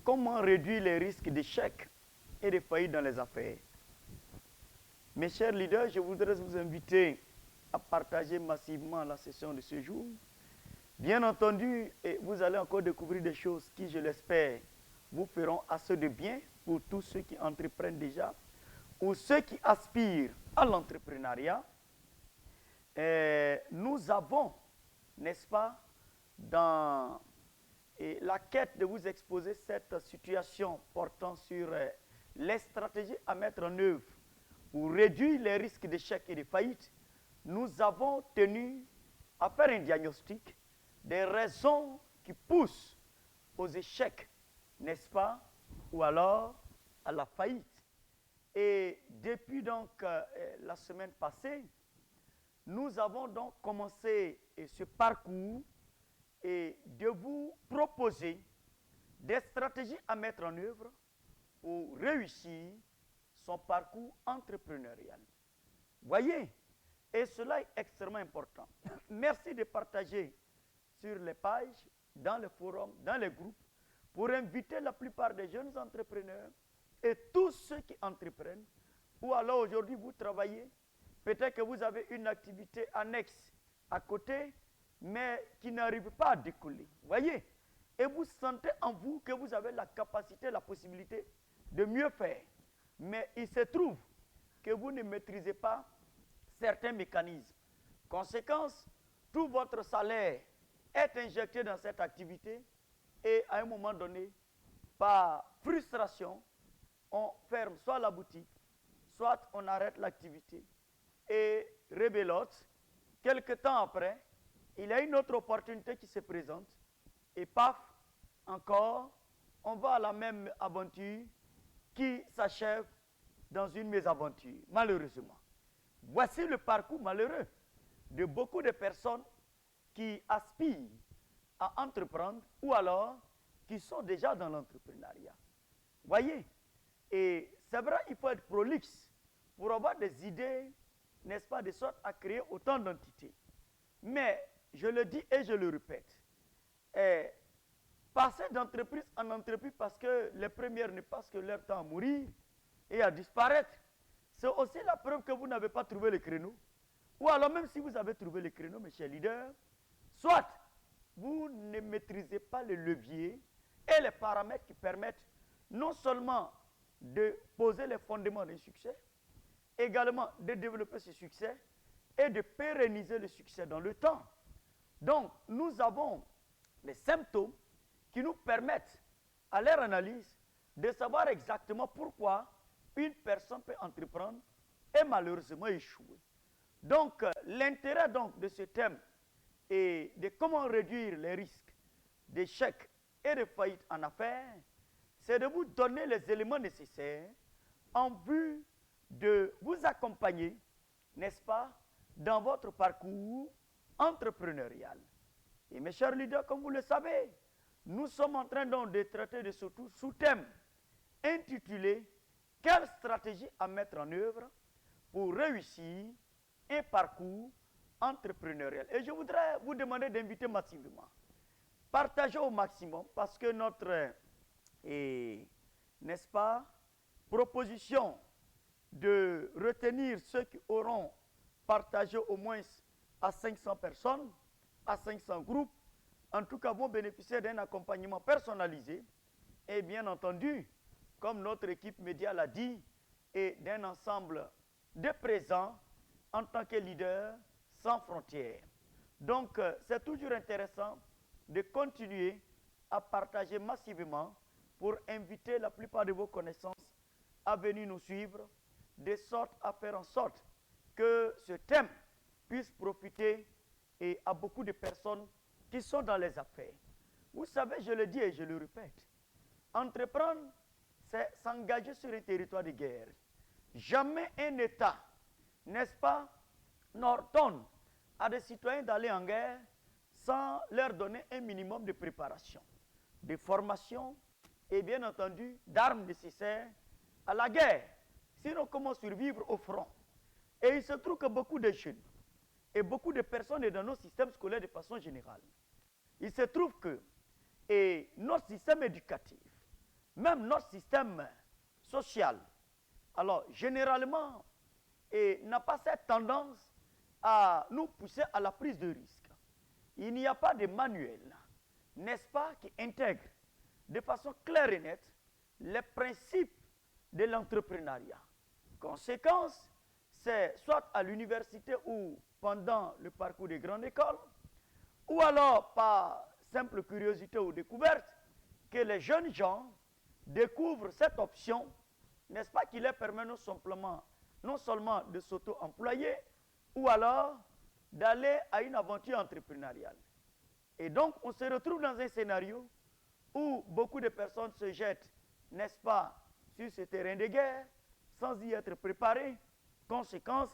comment réduire les risques d'échec et de faillite dans les affaires. Mes chers leaders, je voudrais vous inviter à partager massivement la session de ce jour. Bien entendu, vous allez encore découvrir des choses qui, je l'espère, vous feront assez de bien pour tous ceux qui entreprennent déjà ou ceux qui aspirent à l'entrepreneuriat. Nous avons, n'est-ce pas, dans la quête de vous exposer cette situation portant sur les stratégies à mettre en œuvre pour réduire les risques d'échec et de faillite, nous avons tenu à faire un diagnostic des raisons qui poussent aux échecs, n'est-ce pas, ou alors à la faillite. Et depuis donc la semaine passée, nous avons donc commencé ce parcours et de vous proposer des stratégies à mettre en œuvre pour réussir son parcours entrepreneurial. Voyez, et cela est extrêmement important. Merci de partager sur les pages, dans les forums, dans les groupes, pour inviter la plupart des jeunes entrepreneurs et tous ceux qui entreprennent, ou alors aujourd'hui vous travaillez, peut-être que vous avez une activité annexe à côté, mais qui n'arrive pas à décoller. Voyez, et vous sentez en vous que vous avez la capacité, la possibilité de mieux faire. Mais il se trouve que vous ne maîtrisez pas certains mécanismes. Conséquence, tout votre salaire est injecté dans cette activité et à un moment donné, par frustration, on ferme soit la boutique, soit on arrête l'activité. Et rebelote, quelque temps après, il y a une autre opportunité qui se présente et paf, encore, on va à la même aventure qui s'achève dans une mésaventure, malheureusement. Voici le parcours malheureux de beaucoup de personnes qui aspirent à entreprendre ou alors qui sont déjà dans l'entrepreneuriat. Voyez, et c'est vrai, il faut être prolixe pour avoir des idées, n'est-ce pas, de sorte à créer autant d'entités. Mais, je le dis et je le répète, passer d'entreprise en entreprise parce que les premières ne passent que leur temps à mourir et à disparaître, c'est aussi la preuve que vous n'avez pas trouvé le créneau. Ou alors même si vous avez trouvé le créneau, mes chers leaders, soit vous ne maîtrisez pas les leviers et les paramètres qui permettent non seulement de poser les fondements d'un succès, également de développer ce succès et de pérenniser le succès dans le temps. Donc, nous avons les symptômes qui nous permettent, à leur analyse, de savoir exactement pourquoi une personne peut entreprendre et malheureusement échouer. Donc, l'intérêt donc de ce thème est de comment réduire les risques d'échec et de faillite en affaires, c'est de vous donner les éléments nécessaires en vue de vous accompagner, n'est-ce pas, dans votre parcours entrepreneurial. Et mes chers leaders, comme vous le savez, nous sommes en train donc de traiter de ce sous-thème intitulé « Quelle stratégie à mettre en œuvre pour réussir un parcours entrepreneurial ?» Et je voudrais vous demander d'inviter massivement. Partagez au maximum parce que notre, n'est-ce pas, proposition de retenir ceux qui auront partagé au moins à 500 personnes, à 500 groupes, en tout cas vont bénéficier d'un accompagnement personnalisé et bien entendu, comme notre équipe média l'a dit, et d'un ensemble de présents en tant que leader sans frontières. Donc, c'est toujours intéressant de continuer à partager massivement pour inviter la plupart de vos connaissances à venir nous suivre, de sorte à faire en sorte que ce thème puisse profiter à beaucoup de personnes qui sont dans les affaires. Vous savez, je le dis et je le répète, entreprendre, c'est s'engager sur un territoire de guerre. Jamais un État, n'est-ce pas, n'ordonne à des citoyens d'aller en guerre sans leur donner un minimum de préparation, de formation et bien entendu d'armes nécessaires à la guerre. Sinon, comment survivre au front? Et il se trouve que beaucoup de jeunes et beaucoup de personnes dans nos systèmes scolaires de façon générale, il se trouve que notre système éducatif même notre système social, alors généralement, n'a pas cette tendance à nous pousser à la prise de risque. Il n'y a pas de manuel, n'est-ce pas, qui intègre de façon claire et nette les principes de l'entrepreneuriat. Conséquence, c'est soit à l'université ou pendant le parcours des grandes écoles, ou alors par simple curiosité ou découverte, que les jeunes gens découvrent cette option, n'est-ce pas, qui leur permet non seulement de s'auto-employer, ou alors d'aller à une aventure entrepreneuriale. Et donc, on se retrouve dans un scénario où beaucoup de personnes se jettent, n'est-ce pas, sur ce terrain de guerre, sans y être préparées. Conséquence,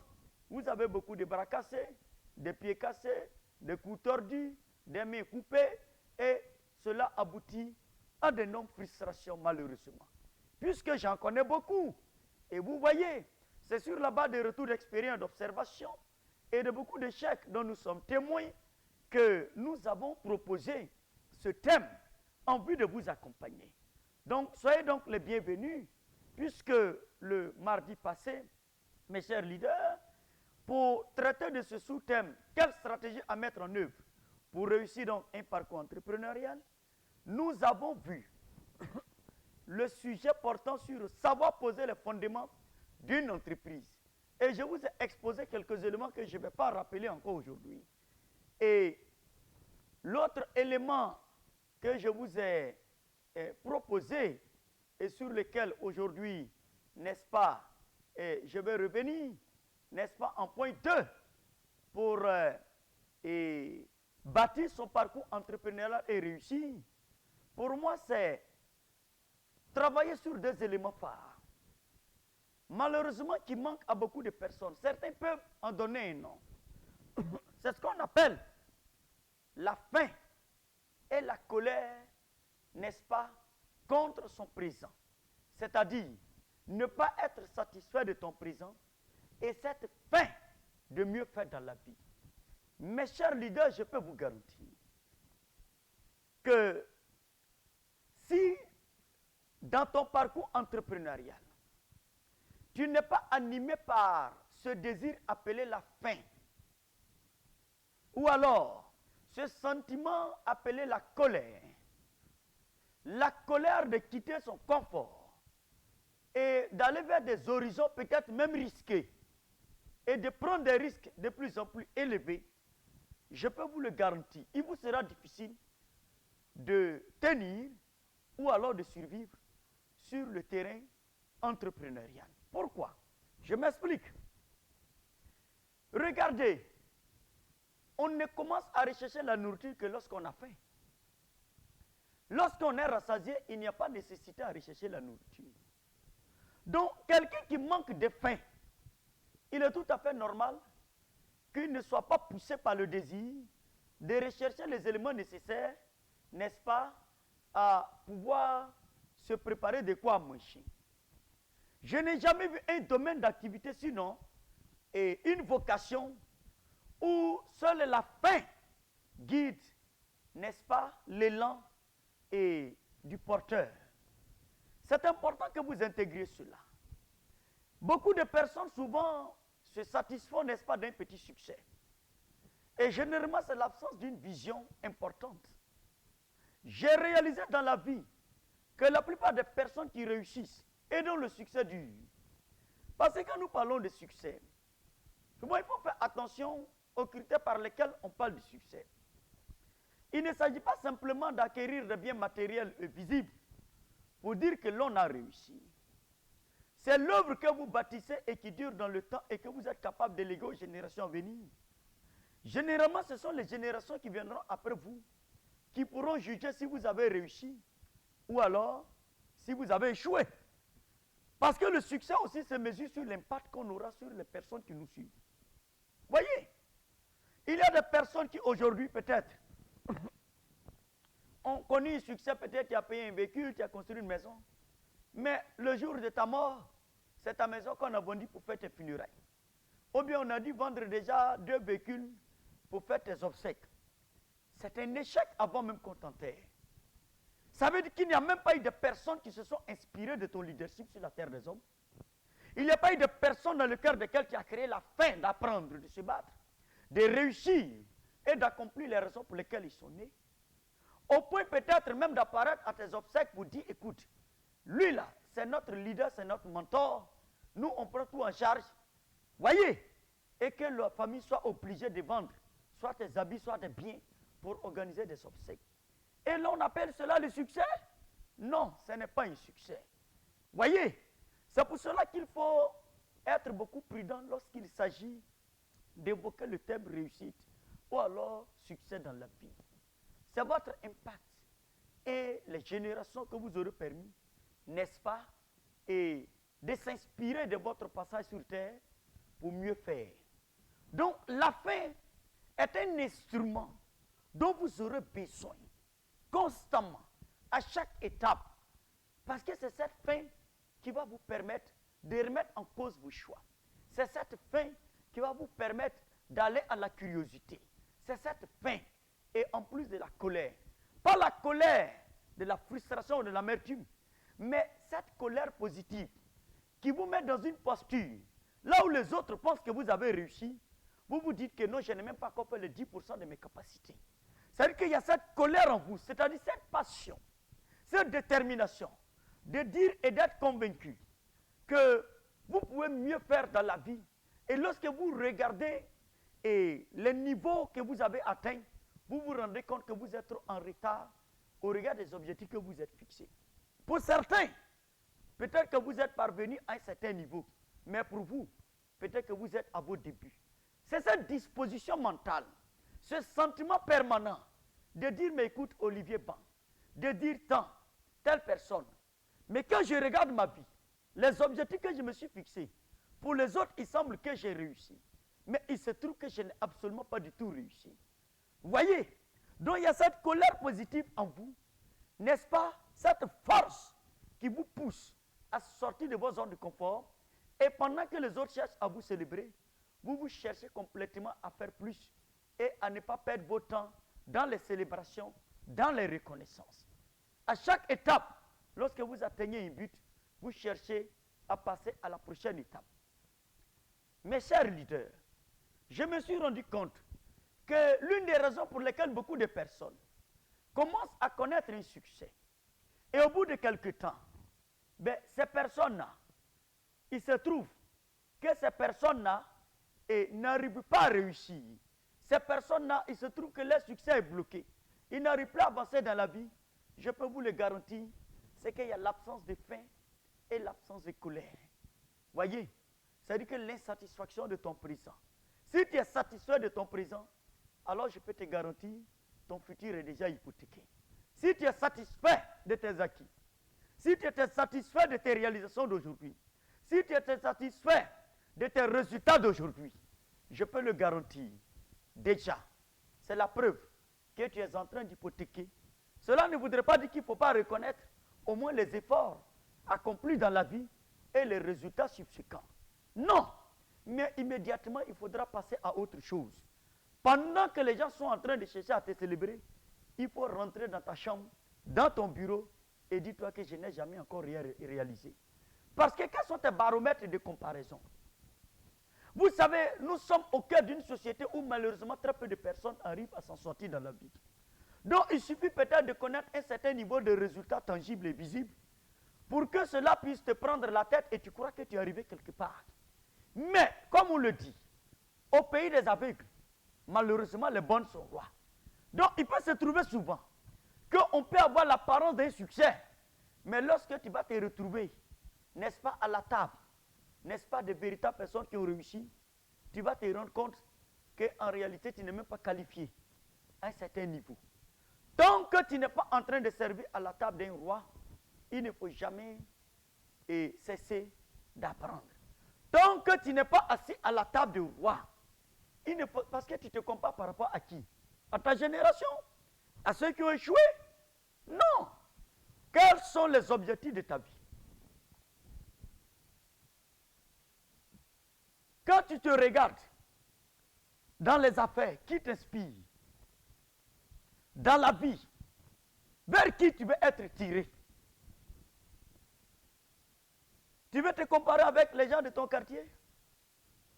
vous avez beaucoup de bras cassés, des pieds cassés, des coups tordus, des mains coupées, et cela aboutit à d'énormes frustrations, malheureusement. Puisque j'en connais beaucoup, et vous voyez, c'est sur la base des retours d'expérience, d'observation, et de beaucoup d'échecs dont nous sommes témoins, que nous avons proposé ce thème en vue de vous accompagner. Donc, soyez donc les bienvenus, puisque le mardi passé, mes chers leaders, pour traiter de ce sous-thème, quelle stratégie à mettre en œuvre pour réussir donc un parcours entrepreneurial, nous avons vu le sujet portant sur savoir poser les fondements d'une entreprise. Et je vous ai exposé quelques éléments que je ne vais pas rappeler encore aujourd'hui. Et l'autre élément que je vous ai proposé et sur lequel aujourd'hui, n'est-ce pas, je vais revenir, n'est-ce pas, en point 2 pour bâtir son parcours entrepreneurial et réussir. Pour moi, c'est travailler sur deux éléments phares. Malheureusement, qui manquent à beaucoup de personnes. Certains peuvent en donner un nom. C'est ce qu'on appelle la faim et la colère, n'est-ce pas, contre son présent. C'est-à-dire, ne pas être satisfait de ton présent et cette faim de mieux faire dans la vie. Mes chers leaders, je peux vous garantir que si dans ton parcours entrepreneurial, tu n'es pas animé par ce désir appelé la faim, ou alors ce sentiment appelé la colère de quitter son confort et d'aller vers des horizons peut-être même risqués et de prendre des risques de plus en plus élevés, je peux vous le garantir, il vous sera difficile de tenir ou alors de survivre sur le terrain entrepreneurial. Pourquoi? Je m'explique. Regardez, on ne commence à rechercher la nourriture que lorsqu'on a faim. Lorsqu'on est rassasié, il n'y a pas nécessité à rechercher la nourriture. Donc, quelqu'un qui manque de faim, il est tout à fait normal qu'il ne soit pas poussé par le désir de rechercher les éléments nécessaires, n'est-ce pas, à pouvoir se préparer de quoi manger. Je n'ai jamais vu un domaine d'activité sinon et une vocation où seule la faim guide, n'est-ce pas, l'élan et du porteur. C'est important que vous intégriez cela. Beaucoup de personnes souvent se satisfont, n'est-ce pas, d'un petit succès. Et généralement, c'est l'absence d'une vision importante. J'ai réalisé dans la vie que la plupart des personnes qui réussissent et dont le succès dure. Parce que quand nous parlons de succès, souvent il faut faire attention aux critères par lesquels on parle de succès. Il ne s'agit pas simplement d'acquérir des biens matériels et visibles pour dire que l'on a réussi. C'est l'œuvre que vous bâtissez et qui dure dans le temps et que vous êtes capable de léguer aux générations à venir. Généralement, ce sont les générations qui viendront après vous qui pourront juger si vous avez réussi ou alors si vous avez échoué. Parce que le succès aussi se mesure sur l'impact qu'on aura sur les personnes qui nous suivent. Voyez, il y a des personnes qui aujourd'hui peut-être ont connu un succès, peut-être tu as payé un véhicule, tu as construit une maison. Mais le jour de ta mort, c'est ta maison qu'on a vendue pour faire tes funérailles. Ou bien on a dû vendre déjà 2 véhicules pour faire tes obsèques. C'est un échec avant même qu'on t'enterre. Ça veut dire qu'il n'y a même pas eu de personnes qui se sont inspirées de ton leadership sur la terre des hommes. Il n'y a pas eu de personnes dans le cœur desquelles tu as créé la faim d'apprendre, de se battre, de réussir et d'accomplir les raisons pour lesquelles ils sont nés. Au point peut-être même d'apparaître à tes obsèques pour dire, écoute, lui là, c'est notre leader, c'est notre mentor. Nous, on prend tout en charge. Voyez, et que la famille soit obligée de vendre soit tes habits, soit tes biens pour organiser des obsèques. Et là, on appelle cela le succès? Non, ce n'est pas un succès. Voyez, c'est pour cela qu'il faut être beaucoup prudent lorsqu'il s'agit d'évoquer le thème réussite ou alors succès dans la vie. C'est votre impact et les générations que vous aurez permis, n'est-ce pas, et de s'inspirer de votre passage sur terre pour mieux faire. Donc, la fin est un instrument dont vous aurez besoin constamment, à chaque étape, parce que c'est cette fin qui va vous permettre de remettre en cause vos choix. C'est cette fin qui va vous permettre d'aller à la curiosité. C'est cette fin, et en plus de la colère, pas la colère de la frustration ou de l'amertume, mais cette colère positive qui vous met dans une posture, là où les autres pensent que vous avez réussi, vous vous dites que non, je n'ai même pas encore fait le 10% de mes capacités. C'est-à-dire qu'il y a cette colère en vous, c'est-à-dire cette passion, cette détermination de dire et d'être convaincu que vous pouvez mieux faire dans la vie. Et lorsque vous regardez les niveaux que vous avez atteints, vous vous rendez compte que vous êtes en retard au regard des objectifs que vous êtes fixés. Pour certains, peut-être que vous êtes parvenu à un certain niveau, mais pour vous, peut-être que vous êtes à vos débuts. C'est cette disposition mentale, ce sentiment permanent de dire, mais écoute, Olivier Ban, de dire tant, telle personne. Mais quand je regarde ma vie, les objectifs que je me suis fixés, pour les autres, il semble que j'ai réussi. Mais il se trouve que je n'ai absolument pas du tout réussi. Vous voyez? Donc il y a cette colère positive en vous, n'est-ce pas? Cette force qui vous pousse à sortir de vos zones de confort. Et pendant que les autres cherchent à vous célébrer, vous vous cherchez complètement à faire plus et à ne pas perdre votre temps dans les célébrations, dans les reconnaissances. À chaque étape, lorsque vous atteignez un but, vous cherchez à passer à la prochaine étape. Mes chers leaders, je me suis rendu compte que l'une des raisons pour lesquelles beaucoup de personnes commencent à connaître un succès, et au bout de quelques temps, ces personnes-là, il se trouve que ces personnes-là n'arrivent pas à réussir. Ces personnes-là, il se trouve que leur succès est bloqué. Ils n'arrivent plus à avancer dans la vie. Je peux vous le garantir, c'est qu'il y a l'absence de faim et l'absence de colère. Voyez, c'est-à-dire que l'insatisfaction de ton présent. Si tu es satisfait de ton présent, alors je peux te garantir, ton futur est déjà hypothéqué. Si tu es satisfait de tes acquis, si tu es satisfait de tes réalisations d'aujourd'hui, si tu es satisfait de tes résultats d'aujourd'hui, je peux le garantir. Déjà, c'est la preuve que tu es en train d'hypothéquer. Cela ne voudrait pas dire qu'il ne faut pas reconnaître au moins les efforts accomplis dans la vie et les résultats subséquents. Non, mais immédiatement, il faudra passer à autre chose. Pendant que les gens sont en train de chercher à te célébrer, il faut rentrer dans ta chambre, dans ton bureau, et dis-toi que je n'ai jamais encore rien réalisé. Parce que quels sont tes baromètres de comparaison? Vous savez, nous sommes au cœur d'une société où malheureusement très peu de personnes arrivent à s'en sortir dans la vie. Donc il suffit peut-être de connaître un certain niveau de résultats tangibles et visibles pour que cela puisse te prendre la tête et tu crois que tu es arrivé quelque part. Mais, comme on le dit, au pays des aveugles, malheureusement les bonnes sont rois. Donc il peut se trouver souvent qu'on peut avoir l'apparence d'un succès, mais lorsque tu vas te retrouver, n'est-ce pas, à la table, n'est-ce pas, de véritables personnes qui ont réussi, tu vas te rendre compte qu'en réalité, tu n'es même pas qualifié à un certain niveau. Tant que tu n'es pas en train de servir à la table d'un roi, il ne faut jamais cesser d'apprendre. Tant que tu n'es pas assis à la table du roi, il ne faut, parce que tu te compares par rapport à qui? À ta génération? À ceux qui ont échoué? Non. Quels sont les objectifs de ta vie? Quand tu te regardes dans les affaires, qui t'inspire? Dans la vie, Vers qui tu veux être tiré? Tu veux te comparer avec les gens de ton quartier?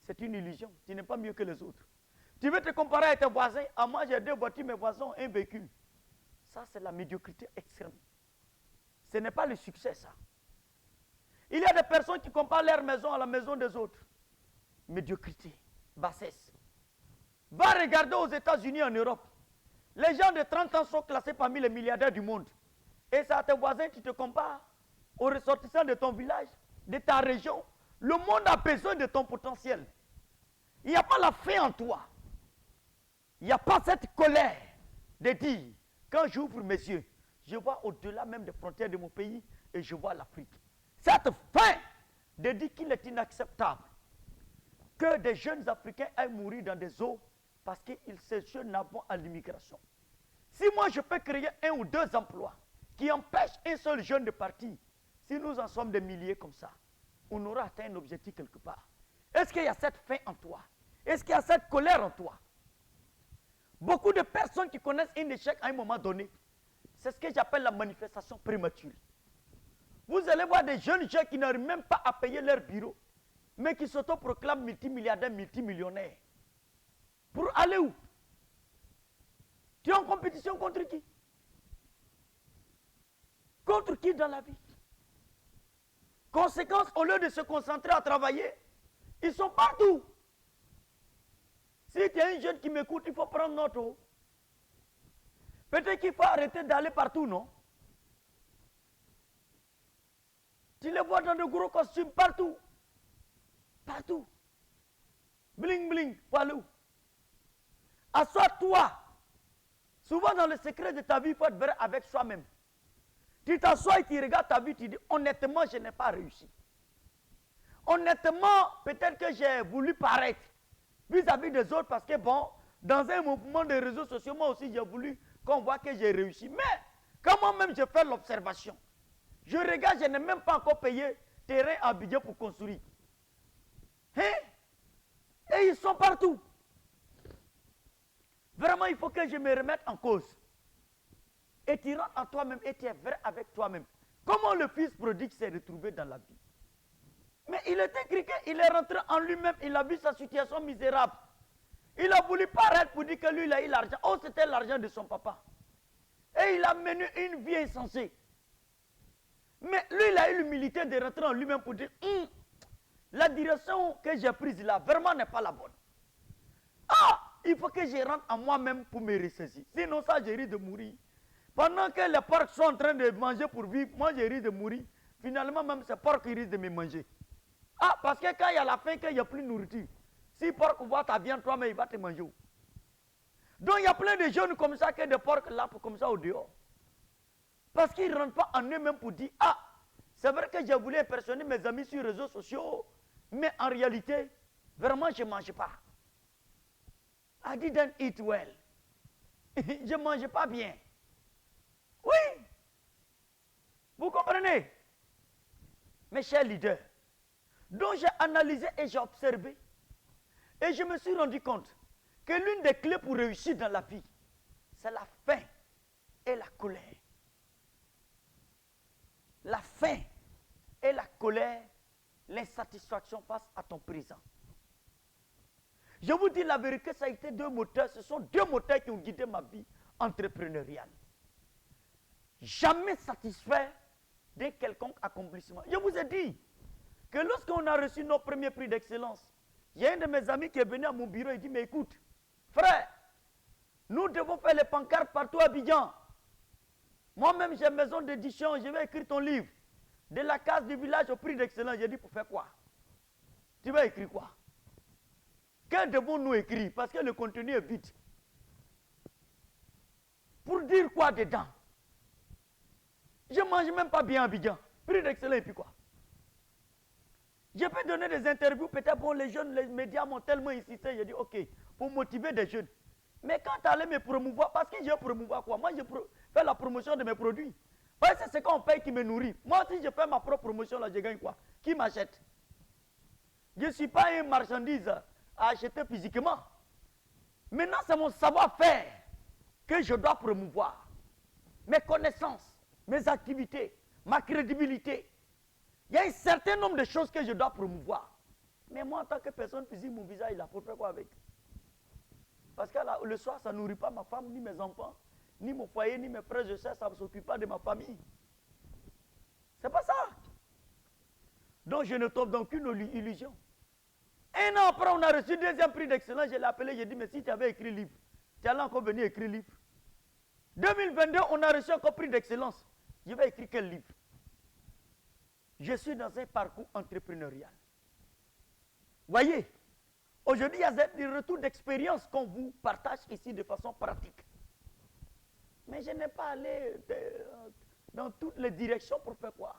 C'est une illusion. Tu n'es pas mieux que les autres. Tu veux te comparer avec tes voisins? Ah, moi j'ai 2 voitures, mes voisins ont un véhicule. Ça, c'est la médiocrité extrême. Ce n'est pas le succès, ça. Il y a des personnes qui comparent leur maison à la maison des autres. Médiocrité, bassesse. Va regarder aux États-Unis, en Europe. Les gens de 30 ans sont classés parmi les milliardaires du monde. Et c'est à tes voisins qui te comparent aux ressortissants de ton village, de ta région. Le monde a besoin de ton potentiel. Il n'y a pas la faim en toi. Il n'y a pas cette colère de dire, quand j'ouvre mes yeux, je vois au-delà même des frontières de mon pays et je vois l'Afrique. Cette faim de dire qu'il est inacceptable que des jeunes Africains aillent mourir dans des eaux parce que ces jeunes n'abondent à l'immigration. Si moi je peux créer 1 ou 2 emplois qui empêchent un seul jeune de partir, si nous en sommes des milliers comme ça, on aura atteint un objectif quelque part. Est-ce qu'il y a cette faim en toi? Est-ce qu'il y a cette colère en toi? Beaucoup de personnes qui connaissent un échec à un moment donné, c'est ce que j'appelle la manifestation prématurée. Vous allez voir des jeunes gens qui n'arrivent même pas à payer leur bureau, mais qui s'autoproclament multimilliardaires, multimillionnaires. Pour aller où? Tu es en compétition contre qui? Contre qui dans la vie? Conséquence, au lieu de se concentrer à travailler, ils sont partout. Si tu es un jeune qui m'écoute, il faut prendre note. Peut-être qu'il faut arrêter d'aller partout, non? Tu les vois dans de gros costumes partout. Partout. Bling, bling, voilà où? Assois-toi. Souvent dans le secret de ta vie, il faut être vrai avec soi-même. Tu t'assois et tu regardes ta vie, tu dis, honnêtement, je n'ai pas réussi. Honnêtement, peut-être que j'ai voulu paraître vis-à-vis des autres parce que, bon, dans un mouvement de réseaux sociaux, moi aussi, j'ai voulu qu'on voit que j'ai réussi. Mais, quand moi-même, je fais l'observation, je regarde, je n'ai même pas encore payé terrain à budget pour construire. Hein? Et ils sont partout. Vraiment, il faut que je me remette en cause. Et tu rentres en toi-même et tu es vrai avec toi-même. Comment le fils prodigue s'est retrouvé dans la vie? Mais il était criqué, il est rentré en lui-même, il a vu sa situation misérable. Il a voulu paraître pour dire que lui, il a eu l'argent. Oh, c'était l'argent de son papa. Et il a mené une vie insensée. Mais lui, il a eu l'humilité de rentrer en lui-même pour dire, la direction que j'ai prise là, vraiment n'est pas la bonne. Ah, il faut que je rentre en moi-même pour me ressaisir. Sinon, ça, je risque de mourir. Pendant que les porcs sont en train de manger pour vivre, moi, je risque de mourir. Finalement, même ces porcs qui risquent de me manger. Ah, parce que quand il y a la faim, qu'il n'y a plus de nourriture, si porc voit ta viande, toi-même, il va te manger. Donc, il y a plein de jeunes comme ça, que des porcs là, comme ça au dehors. Parce qu'ils ne rentrent pas en eux-mêmes pour dire, ah, c'est vrai que j'ai voulu impressionner mes amis sur les réseaux sociaux, mais en réalité, vraiment, je ne mange pas. I didn't eat well. Je ne mange pas bien. Oui. Vous comprenez? Mes chers leaders. Donc j'ai analysé et j'ai observé. Et je me suis rendu compte que l'une des clés pour réussir dans la vie, c'est la faim et la colère. La faim et la colère, l'insatisfaction face à ton présent. Je vous dis la vérité, ça a été 2 moteurs, ce sont 2 moteurs qui ont guidé ma vie entrepreneuriale. Jamais satisfait d'un quelconque accomplissement. Je vous ai dit que lorsqu'on a reçu nos premiers prix d'excellence, il y a un de mes amis qui est venu à mon bureau et dit, mais écoute, frère, nous devons faire les pancartes partout à Abidjan. Moi-même, j'ai une maison d'édition, je vais écrire ton livre. De la case du village au prix d'excellence. J'ai dit, pour faire quoi? Tu vas écrire quoi? Que devons-nous écrire? Parce que le contenu est vide. Pour dire quoi dedans? Je ne mange même pas bien à Abidjan. Prix d'excellence et puis quoi? Je peux donner des interviews, peut-être bon, les jeunes, les médias m'ont tellement insisté, j'ai dit ok, pour motiver des jeunes. Mais quand tu allais me promouvoir, parce que je promouvoir quoi? Moi, je fais la promotion de mes produits. Parce que c'est ce qu'on paye qui me nourrit. Moi, si je fais ma propre promotion, là, je gagne quoi? Qui m'achète? Je ne suis pas une marchandise à acheter physiquement. Maintenant, c'est mon savoir-faire que je dois promouvoir. mes connaissances, mes activités, ma crédibilité. Il y a un certain nombre de choses que je dois promouvoir. Mais moi, en tant que personne physique, mon visage, il a pour faire quoi avec? Parce que le soir, ça ne nourrit pas ma femme, ni mes enfants, ni mon foyer, ni mes frères, je sais, ça ne s'occupe pas de ma famille. C'est pas ça. Donc, je ne tombe dans aucune illusion. Un an après, on a reçu le deuxième prix d'excellence. Je l'ai appelé, j'ai dit, mais si tu avais écrit livre, tu allais encore venir écrire livre. 2022, on a reçu encore prix d'excellence. Je vais écrire quel livre? Je suis dans un parcours entrepreneurial. Voyez, aujourd'hui, il y a des retours d'expérience qu'on vous partage ici de façon pratique. Mais je n'ai pas allé dans toutes les directions pour faire quoi?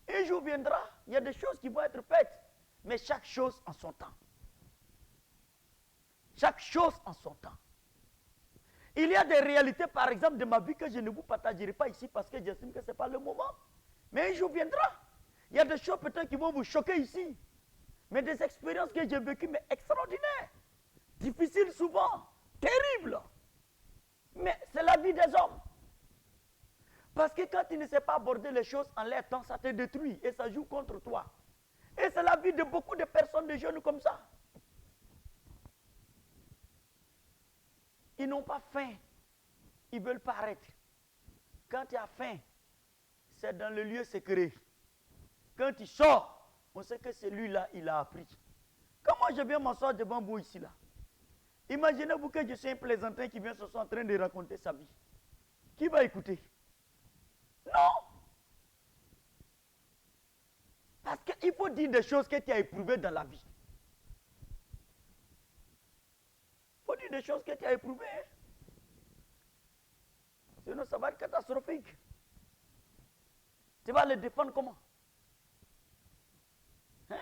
Un jour viendra, il y a des choses qui vont être faites, mais chaque chose en son temps. Chaque chose en son temps. Il y a des réalités, par exemple, de ma vie que je ne vous partagerai pas ici parce que j'estime que ce n'est pas le moment. Mais un jour viendra. Il y a des choses peut-être qui vont vous choquer ici. Mais des expériences que j'ai vécues, mais extraordinaires. Difficiles souvent. Terribles. Mais c'est la vie des hommes. Parce que quand tu ne sais pas aborder les choses en l'air temps, ça te détruit et ça joue contre toi. Et c'est la vie de beaucoup de personnes, de jeunes comme ça. Ils n'ont pas faim. Ils veulent paraître. Quand tu as faim, c'est dans le lieu secret. Quand tu sors, on sait que celui-là, il a appris. Comment je viens m'asseoir devant vous ici, là? Imaginez-vous que je suis un plaisantin qui vient ce soir en train de raconter sa vie. Qui va écouter? Non! Parce qu'il faut dire des choses que tu as éprouvées dans la vie. Il faut dire des choses que tu as éprouvées. Hein? Sinon, ça va être catastrophique. Tu vas les défendre comment? Hein?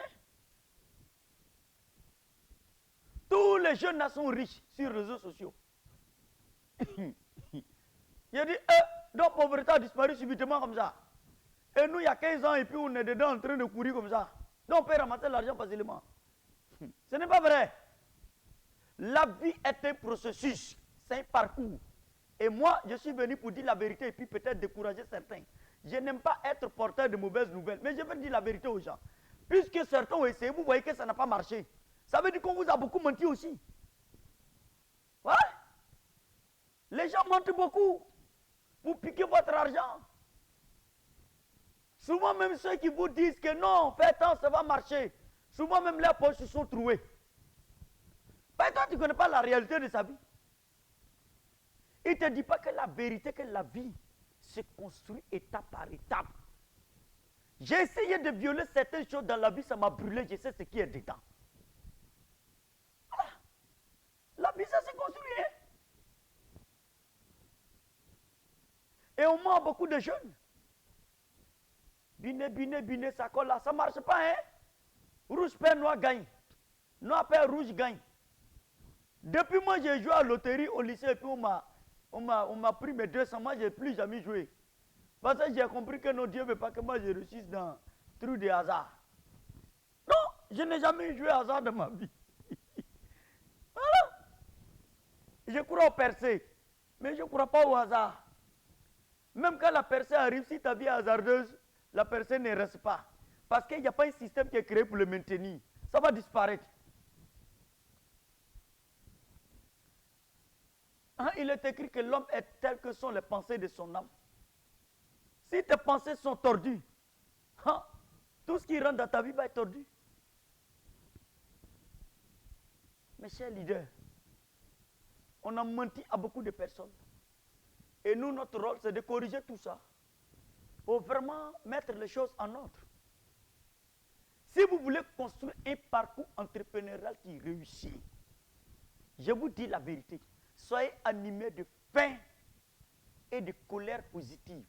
Tous les jeunes là sont riches sur les réseaux sociaux. Il a dit, donc pauvreté a disparu subitement comme ça. Et nous, il y a 15 ans, et puis on est dedans en train de courir comme ça. Donc on peut ramasser l'argent facilement. Ce n'est pas vrai. La vie est un processus, c'est un parcours. Et moi, je suis venu pour dire la vérité et puis peut-être décourager certains. Je n'aime pas être porteur de mauvaises nouvelles, mais je veux dire la vérité aux gens. Puisque certains ont essayé, vous voyez que ça n'a pas marché. Ça veut dire qu'on vous a beaucoup menti aussi. Ouais? Les gens mentent beaucoup. Vous piquez votre argent. Souvent même ceux qui vous disent que non, faites tant, ça va marcher. Souvent même leurs poches se sont trouées. Mais toi, tu ne connais pas la réalité de sa vie. Il ne te dit pas que la vérité, que la vie se construit étape par étape. J'ai essayé de violer certaines choses dans la vie, ça m'a brûlé, je sais ce qui est dedans. Voilà. La vie, ça se construit. Hein? Et on ment beaucoup de jeunes. Biné, ça colle là, ça ne marche pas. Hein? Rouge perd, noir gagne. Noir perd, rouge gagne. Depuis moi, j'ai joué à la loterie au lycée et puis on m'a pris mes 200, moi je n'ai plus jamais joué. Parce que j'ai compris que non, Dieu ne veut pas que moi je réussisse dans le trou de hasard. Non, je n'ai jamais joué à hasard de ma vie. Voilà. Je crois au percée, mais je ne crois pas au hasard. Même quand la percée arrive, si ta vie est hasardeuse, la percée ne reste pas. Parce qu'il n'y a pas un système qui est créé pour le maintenir. Ça va disparaître. Hein, il est écrit que l'homme est tel que sont les pensées de son âme. Si tes pensées sont tordues, hein, tout ce qui rentre dans ta vie va être tordu. Mes chers leaders, on a menti à beaucoup de personnes. Et nous, notre rôle, c'est de corriger tout ça. Pour vraiment mettre les choses en ordre. Si vous voulez construire un parcours entrepreneurial qui réussit, je vous dis la vérité, soyez animés de faim et de colère positive.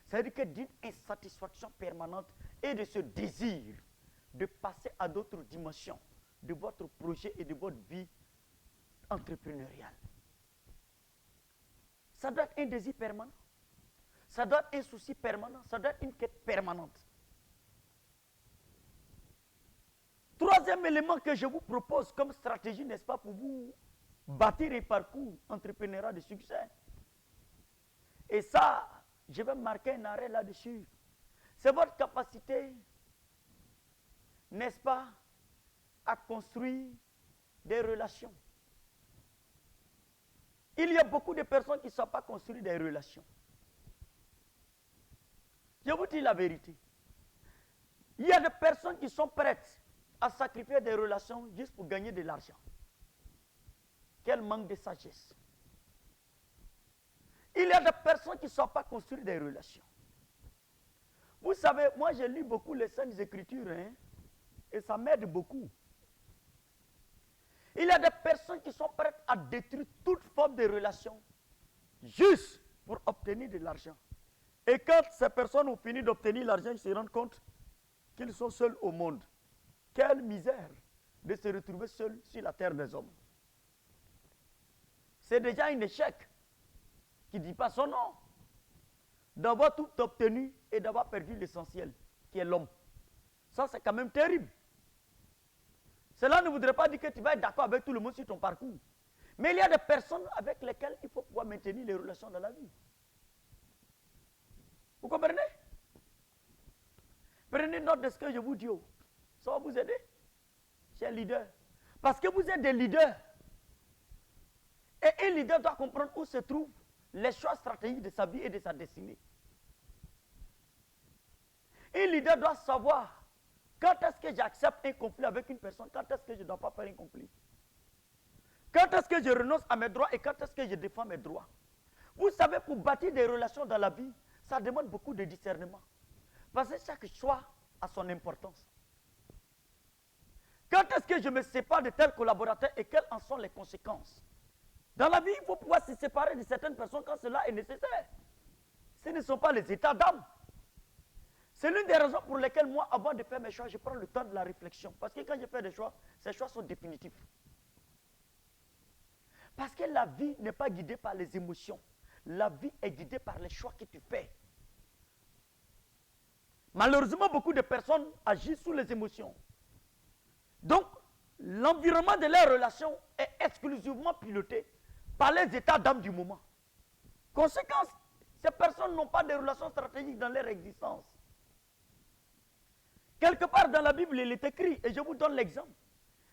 C'est-à-dire que d'une insatisfaction permanente et de ce désir de passer à d'autres dimensions de votre projet et de votre vie entrepreneuriale. Ça doit être un désir permanent. Ça doit être un souci permanent. Ça doit être une quête permanente. Troisième élément que je vous propose comme stratégie, n'est-ce pas, pour vous bâtir un parcours entrepreneurial de succès. Et ça, je vais marquer un arrêt là-dessus. C'est votre capacité, n'est-ce pas, à construire des relations. Il y a beaucoup de personnes qui ne savent pas construire des relations. Je vous dis la vérité. Il y a des personnes qui sont prêtes à sacrifier des relations juste pour gagner de l'argent. Quel manque de sagesse. Il y a des personnes qui ne savent pas construire des relations. Vous savez, moi j'ai lu beaucoup les Saintes Écritures, hein, et ça m'aide beaucoup. Il y a des personnes qui sont prêtes à détruire toute forme de relation juste pour obtenir de l'argent. Et quand ces personnes ont fini d'obtenir l'argent, ils se rendent compte qu'ils sont seuls au monde. Quelle misère de se retrouver seuls sur la terre des hommes. C'est déjà un échec qui ne dit pas son nom. D'avoir tout obtenu et d'avoir perdu l'essentiel, qui est l'homme. Ça, c'est quand même terrible. Cela ne voudrait pas dire que tu vas être d'accord avec tout le monde sur ton parcours. Mais il y a des personnes avec lesquelles il faut pouvoir maintenir les relations dans la vie. Vous comprenez? Prenez note de ce que je vous dis. Ça va vous aider, chers leaders. Parce que vous êtes des leaders. Et un leader doit comprendre où se trouvent les choix stratégiques de sa vie et de sa destinée. Un leader doit savoir quand est-ce que j'accepte un conflit avec une personne, quand est-ce que je ne dois pas faire un conflit. Quand est-ce que je renonce à mes droits et quand est-ce que je défends mes droits. Vous savez, pour bâtir des relations dans la vie, ça demande beaucoup de discernement. Parce que chaque choix a son importance. Quand est-ce que je me sépare de tel collaborateur et quelles en sont les conséquences? Dans la vie, il faut pouvoir se séparer de certaines personnes quand cela est nécessaire. Ce ne sont pas les états d'âme. C'est l'une des raisons pour lesquelles moi, avant de faire mes choix, je prends le temps de la réflexion. Parce que quand je fais des choix, ces choix sont définitifs. Parce que la vie n'est pas guidée par les émotions. La vie est guidée par les choix que tu fais. Malheureusement, beaucoup de personnes agissent sous les émotions. Donc, l'environnement de leurs relations est exclusivement piloté par les états d'âme du moment. Conséquence, ces personnes n'ont pas de relations stratégiques dans leur existence. Quelque part dans la Bible, il est écrit, et je vous donne l'exemple.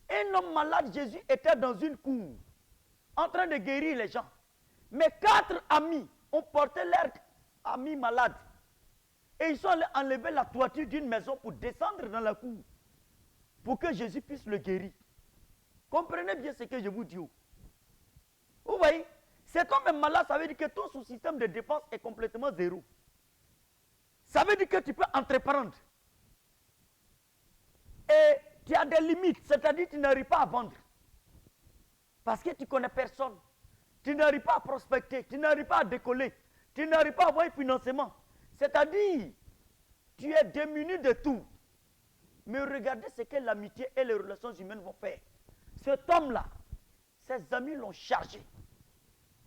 Un homme malade, Jésus, était dans une cour, en train de guérir les gens. Mais 4 amis ont porté leur ami malade. Et ils sont allés enlever la toiture d'une maison pour descendre dans la cour, pour que Jésus puisse le guérir. Comprenez bien ce que je vous dis. Vous voyez, cet homme est malade, ça veut dire que ton sous-système de défense est complètement zéro. Ça veut dire que tu peux entreprendre. Et tu as des limites, c'est-à-dire que tu n'arrives pas à vendre. Parce que tu ne connais personne. Tu n'arrives pas à prospecter, tu n'arrives pas à décoller, tu n'arrives pas à avoir un financement. C'est-à-dire, tu es démuni de tout. Mais regardez ce que l'amitié et les relations humaines vont faire. Cet homme-là, ses amis l'ont chargé.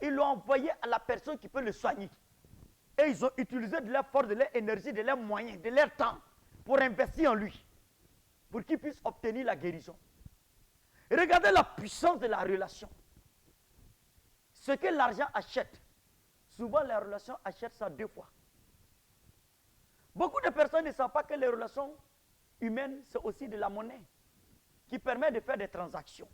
Ils l'ont envoyé à la personne qui peut le soigner. Et ils ont utilisé de leur force, de leur énergie, de leurs moyens, de leur temps pour investir en lui. Pour qu'il puisse obtenir la guérison. Et regardez la puissance de la relation. Ce que l'argent achète, souvent les relations achètent ça 2 fois. Beaucoup de personnes ne savent pas que les relations humaines, c'est aussi de la monnaie qui permet de faire des transactions.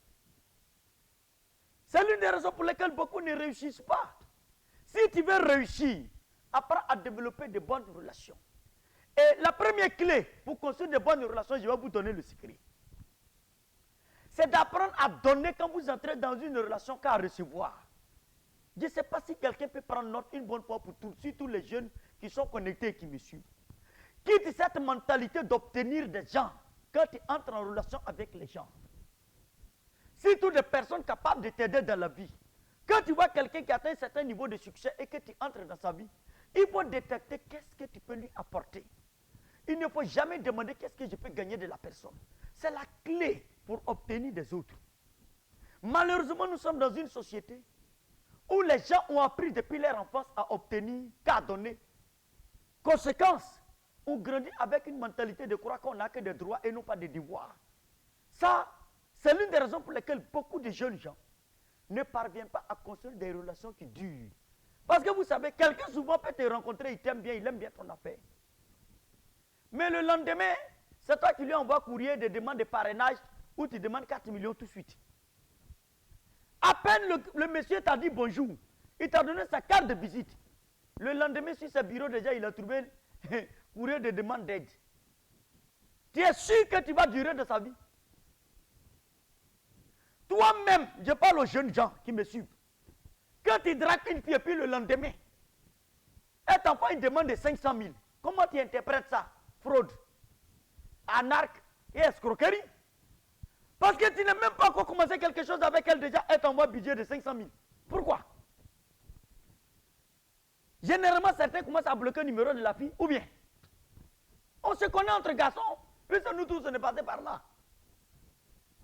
C'est l'une des raisons pour lesquelles beaucoup ne réussissent pas. Si tu veux réussir, apprends à développer de bonnes relations. Et la première clé pour construire de bonnes relations, je vais vous donner le secret. C'est d'apprendre à donner quand vous entrez dans une relation qu'à recevoir. Je ne sais pas si quelqu'un peut prendre note une bonne fois pour tous, surtout les jeunes qui sont connectés et qui me suivent. Quitte cette mentalité d'obtenir des gens quand tu entres en relation avec les gens. Surtout des personnes capables de t'aider dans la vie. Quand tu vois quelqu'un qui atteint un certain niveau de succès et que tu entres dans sa vie, il faut détecter qu'est-ce que tu peux lui apporter. Il ne faut jamais demander qu'est-ce que je peux gagner de la personne. C'est la clé pour obtenir des autres. Malheureusement, nous sommes dans une société où les gens ont appris depuis leur enfance à obtenir, qu'à donner. Conséquence, on grandit avec une mentalité de croire qu'on n'a que des droits et non pas des devoirs. Ça, c'est l'une des raisons pour lesquelles beaucoup de jeunes gens ne parviennent pas à construire des relations qui durent. Parce que vous savez, quelqu'un souvent peut te rencontrer, il t'aime bien, il aime bien ton affaire. Mais le lendemain, c'est toi qui lui envoies courrier de demande de parrainage où tu demandes 4 millions tout de suite. À peine le monsieur t'a dit bonjour, il t'a donné sa carte de visite. Le lendemain, sur ce bureau, déjà, il a trouvé courrier de demande d'aide. Tu es sûr que tu vas durer de sa vie? Toi-même, je parle aux jeunes gens qui me suivent. Quand tu dragues une fille et puis le lendemain, elle t'envoie une demande de 500 000. Comment tu interprètes ça? Fraude, anarque et escroquerie. Parce que tu n'as même pas encore commencé quelque chose avec elle déjà, elle t'envoie un budget de 500 000. Pourquoi? Généralement, certains commencent à bloquer le numéro de la fille, ou bien on se connaît entre garçons, puisque nous tous on est passés par là.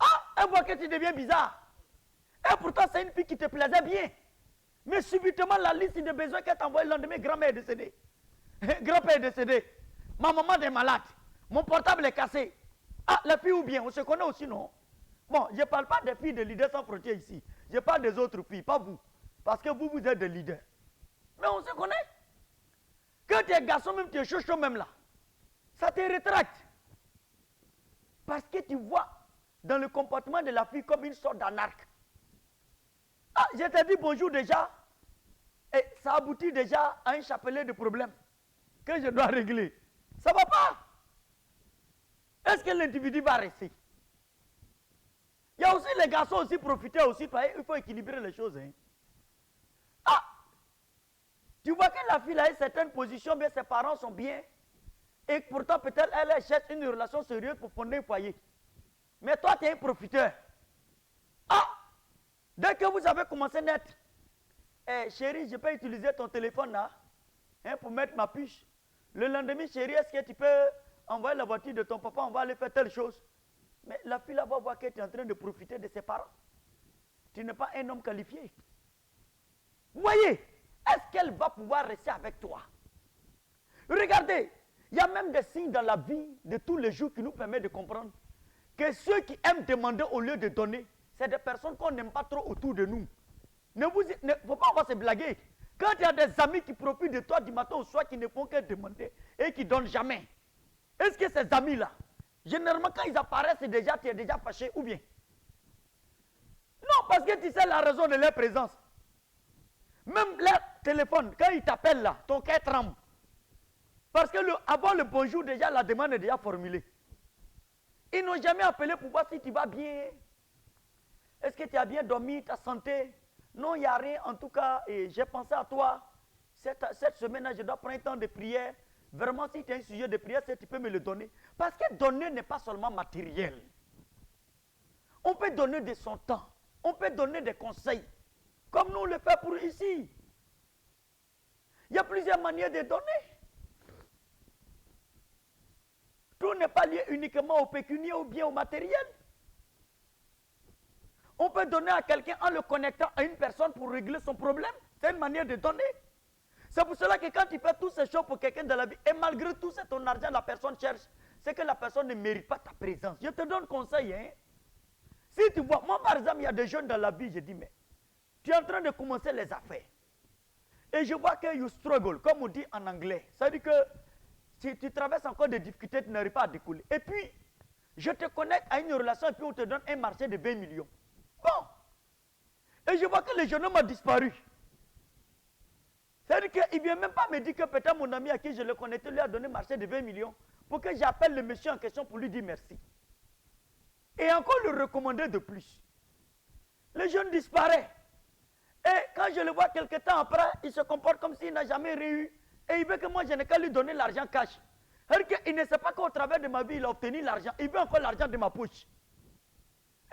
Ah, elle voit que tu deviens bizarre. Et pourtant, c'est une fille qui te plaisait bien. Mais subitement, la liste de besoins qu'elle t'envoie le lendemain, grand-mère est décédée. Grand-père est décédé. Ma maman est malade. Mon portable est cassé. Ah, la fille ou bien, on se connaît aussi, non? Bon, je ne parle pas des filles de leaders sans frontières ici. Je parle des autres filles, pas vous. Parce que vous, vous êtes des leaders. Mais on se connaît. Quand tu es garçon, même tu es chaud même là. Ça te rétracte. Parce que tu vois dans le comportement de la fille comme une sorte d'anarque. Ah, je t'ai dit bonjour déjà. Et ça aboutit déjà à un chapelet de problèmes que je dois régler. Ça ne va pas. Est-ce que l'individu va rester? Il y a aussi les garçons aussi profiter aussi. Il faut équilibrer les choses. Hein. Ah! Tu vois que la fille a une certaine position, bien ses parents sont bien. Et pourtant, peut-être elle cherche une relation sérieuse pour fonder un foyer. Mais toi, tu es un profiteur. Ah! Dès que vous avez commencé à naître, chérie, je peux utiliser ton téléphone là pour mettre ma puce. Le lendemain, chérie, est-ce que tu peux envoyer la voiture de ton papa, on va aller faire telle chose. Mais la fille là va voir que tu es en train de profiter de ses parents. Tu n'es pas un homme qualifié. Vous voyez, est-ce qu'elle va pouvoir rester avec toi? Regardez, il y a même des signes dans la vie de tous les jours qui nous permettent de comprendre que ceux qui aiment demander au lieu de donner, c'est des personnes qu'on n'aime pas trop autour de nous. Ne faut pas avoir se blaguer. Quand il y a des amis qui profitent de toi du matin au soir, qui ne font que demander et qui ne donnent jamais, est-ce que ces amis-là, généralement quand ils apparaissent, tu es déjà fâché ou bien? Non, parce que tu sais la raison de leur présence. Même leur téléphone, quand ils t'appellent là, ton cœur tremble. Parce que avant le bonjour, déjà, la demande est déjà formulée. Ils n'ont jamais appelé pour voir si tu vas bien. Est-ce que tu as bien dormi, ta santé? Non, il n'y a rien. En tout cas, j'ai pensé à toi. Cette semaine-là, je dois prendre un temps de prière. Vraiment, si tu as un sujet de prière, tu peux me le donner. Parce que donner n'est pas seulement matériel. On peut donner de son temps. On peut donner des conseils. Comme nous le faisons pour ici. Il y a plusieurs manières de donner. Tout n'est pas lié uniquement au pécunier ou bien au matériel. On peut donner à quelqu'un en le connectant à une personne pour régler son problème. C'est une manière de donner. C'est pour cela que quand tu fais toutes ces choses pour quelqu'un de la vie, et malgré tout, c'est ton argent, la personne cherche, c'est que la personne ne mérite pas ta présence. Je te donne conseil. Hein? Si tu vois, moi par exemple, il y a des jeunes dans la vie, je dis, mais tu es en train de commencer les affaires. Et je vois que you struggle, comme on dit en anglais. Ça veut dire que si tu traverses encore des difficultés, tu n'arrives pas à décoller. Et puis, je te connecte à une relation et puis on te donne un marché de 20 millions. Bon. Et je vois que le jeune homme a disparu. C'est-à-dire qu'il ne vient même pas me dire que peut-être mon ami à qui je le connectais lui a donné un marché de 20 millions pour que j'appelle le monsieur en question pour lui dire merci. Et encore le recommander de plus. Le jeune disparaît. Et quand je le vois quelque temps après, il se comporte comme s'il n'a jamais rien eu. Et il veut que moi, je n'ai qu'à lui donner l'argent cash. C'est-à-dire qu'il ne sait pas qu'au travers de ma vie, il a obtenu l'argent. Il veut encore l'argent de ma poche.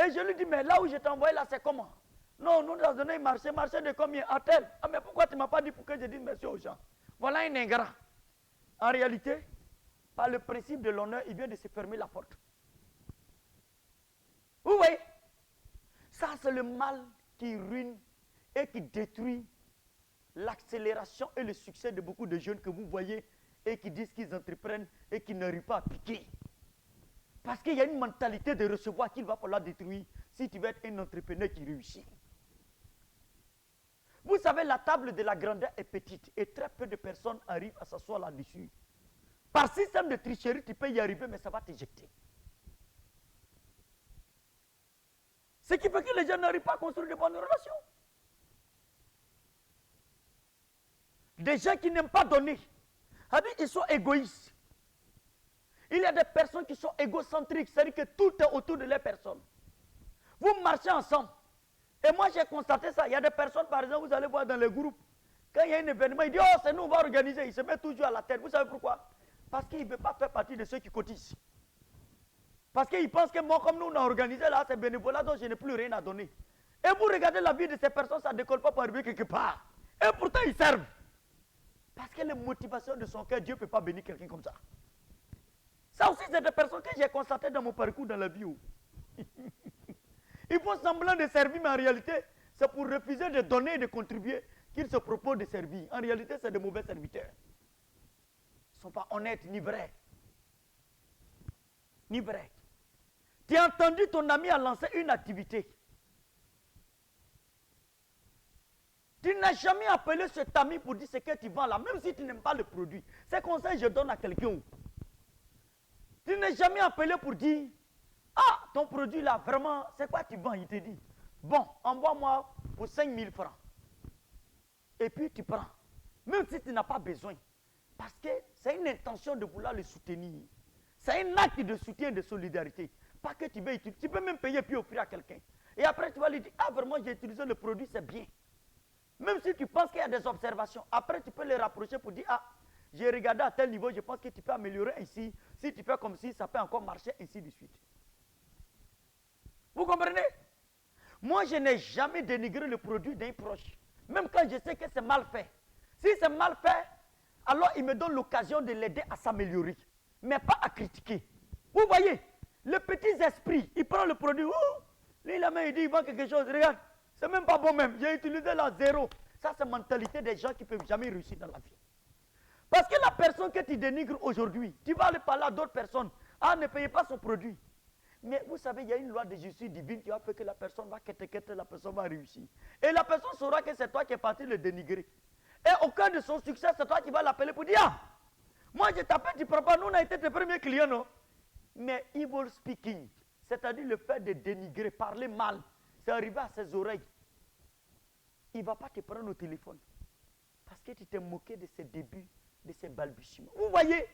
Et je lui dis, mais là où je t'ai envoyé, là, c'est comment? Non, nous avons donné un marché de combien? À tel. Ah, mais pourquoi tu ne m'as pas dit pour que je dise merci aux gens? Voilà un ingrat. En réalité, par le principe de l'honneur, il vient de se fermer la porte. Vous voyez? Ça, c'est le mal qui ruine et qui détruit l'accélération et le succès de beaucoup de jeunes que vous voyez et qui disent qu'ils entreprennent et qui n'arrivent pas à piquer. Parce qu'il y a une mentalité de recevoir qu'il va falloir détruire si tu veux être un entrepreneur qui réussit. Vous savez, la table de la grandeur est petite et très peu de personnes arrivent à s'asseoir là-dessus. Par système de tricherie, tu peux y arriver, mais ça va t'éjecter. Ce qui fait que les gens n'arrivent pas à construire de bonnes relations. Des gens qui n'aiment pas donner. Ils sont égoïstes. Il y a des personnes qui sont égocentriques, c'est-à-dire que tout est autour de les personnes. Vous marchez ensemble. Et moi, j'ai constaté ça. Il y a des personnes, par exemple, vous allez voir dans les groupes, quand il y a un événement, ils disent, oh, c'est nous, on va organiser. Il se met toujours à la tête. Vous savez pourquoi? Parce qu'il ne veut pas faire partie de ceux qui cotisent. Parce qu'il pense que moi, comme nous, on a organisé là, c'est bénévolat, donc je n'ai plus rien à donner. Et vous regardez la vie de ces personnes, ça ne décolle pas pour arriver quelque part. Et pourtant, ils servent. Parce que les motivations de son cœur, Dieu ne peut pas bénir quelqu'un comme ça. Ça aussi, c'est des personnes que j'ai constatées dans mon parcours dans la vie. Ils font semblant de servir, mais en réalité, c'est pour refuser de donner et de contribuer qu'ils se proposent de servir. En réalité, c'est de mauvais serviteurs. Ils ne sont pas honnêtes ni vrais. Ni vrais. Tu as entendu ton ami a lancé une activité. Tu n'as jamais appelé cet ami pour dire ce que tu vends là, même si tu n'aimes pas le produit. C'est conseil que je donne à quelqu'un. Tu n'as jamais appelé pour dire, ah, ton produit là, vraiment, c'est quoi tu vends? Il te dit, bon, envoie-moi pour 5 000 francs. Et puis tu prends. Même si tu n'as pas besoin. Parce que c'est une intention de vouloir le soutenir. C'est un acte de soutien et de solidarité. Pas que tu veux utiliser. Tu peux même payer puis offrir à quelqu'un. Et après tu vas lui dire, ah vraiment j'ai utilisé le produit, c'est bien. Même si tu penses qu'il y a des observations, après tu peux les rapprocher pour dire, ah, j'ai regardé à tel niveau, je pense que tu peux améliorer ainsi. Si tu fais comme si, ça peut encore marcher, ainsi de suite. Vous comprenez? Moi, je n'ai jamais dénigré le produit d'un proche. Même quand je sais que c'est mal fait. Si c'est mal fait, alors il me donne l'occasion de l'aider à s'améliorer. Mais pas à critiquer. Vous voyez, le petit esprit, il prend le produit, lui la main, il dit, il vend quelque chose, regarde, c'est même pas bon même, j'ai utilisé la zéro. Ça, c'est la mentalité des gens qui ne peuvent jamais réussir dans la vie. Parce que la personne que tu dénigres aujourd'hui, tu vas aller parler à d'autres personnes, ah, ne payez pas son produit. Mais vous savez, il y a une loi de justice divine qui va faire que la personne va quête, la personne va réussir. Et la personne saura que c'est toi qui es parti le dénigrer. Et au cas de son succès, c'est toi qui vas l'appeler pour dire, ah, moi je t'appelle, tu ne prends pas, nous on a été tes premiers clients, non? Mais evil speaking, c'est-à-dire le fait de dénigrer, parler mal, c'est arrivé à ses oreilles. Il ne va pas te prendre au téléphone. Parce que tu t'es moqué de ses débuts, de ses balbutiements. Vous voyez?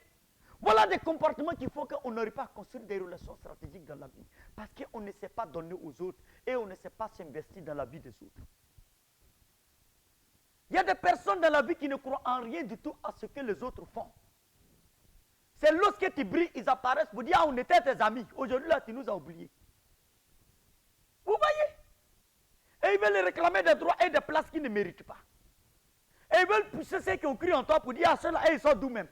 Voilà des comportements qui font qu'on n'arrive pas à construire des relations stratégiques dans la vie. Parce qu'on ne sait pas donner aux autres et on ne sait pas s'investir dans la vie des autres. Il y a des personnes dans la vie qui ne croient en rien du tout à ce que les autres font. C'est lorsque tu brilles, ils apparaissent pour dire, ah, on était tes amis. Aujourd'hui, là, tu nous as oubliés. Vous voyez? Et ils veulent réclamer des droits et des places qu'ils ne méritent pas. Et ils veulent pousser ceux qui ont cru en toi pour dire, ah, ceux-là, ils sont d'où même.